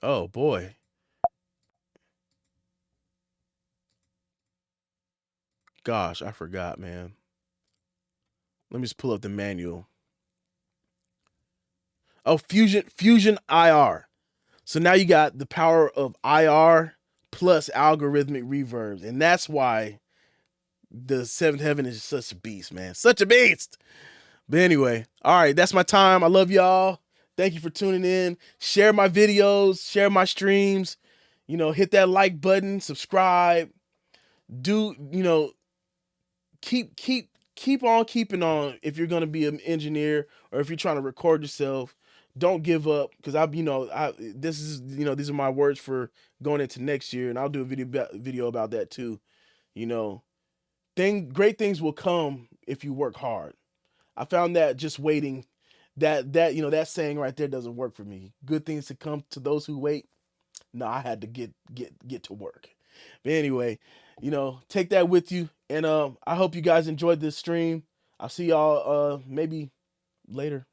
Oh boy. Gosh, I forgot, man. Let me just pull up the manual. Oh, Fusion IR. So now you got the power of IR plus algorithmic reverbs. And that's why the Seventh Heaven is such a beast, man. Such a beast. But anyway, all right, that's my time. I love y'all. Thank you for tuning in. Share my videos, share my streams. You know, hit that like button, subscribe. Do keep on keeping on if you're gonna be an engineer or if you're trying to record yourself. Don't give up because I this is these are my words for going into next year, and I'll do a video about that too. You know, great things will come if you work hard. I found that just waiting, that saying right there doesn't work for me. Good things to come to those who wait. No, I had to get to work. But anyway, take that with you, and I hope you guys enjoyed this stream. I'll see y'all maybe later.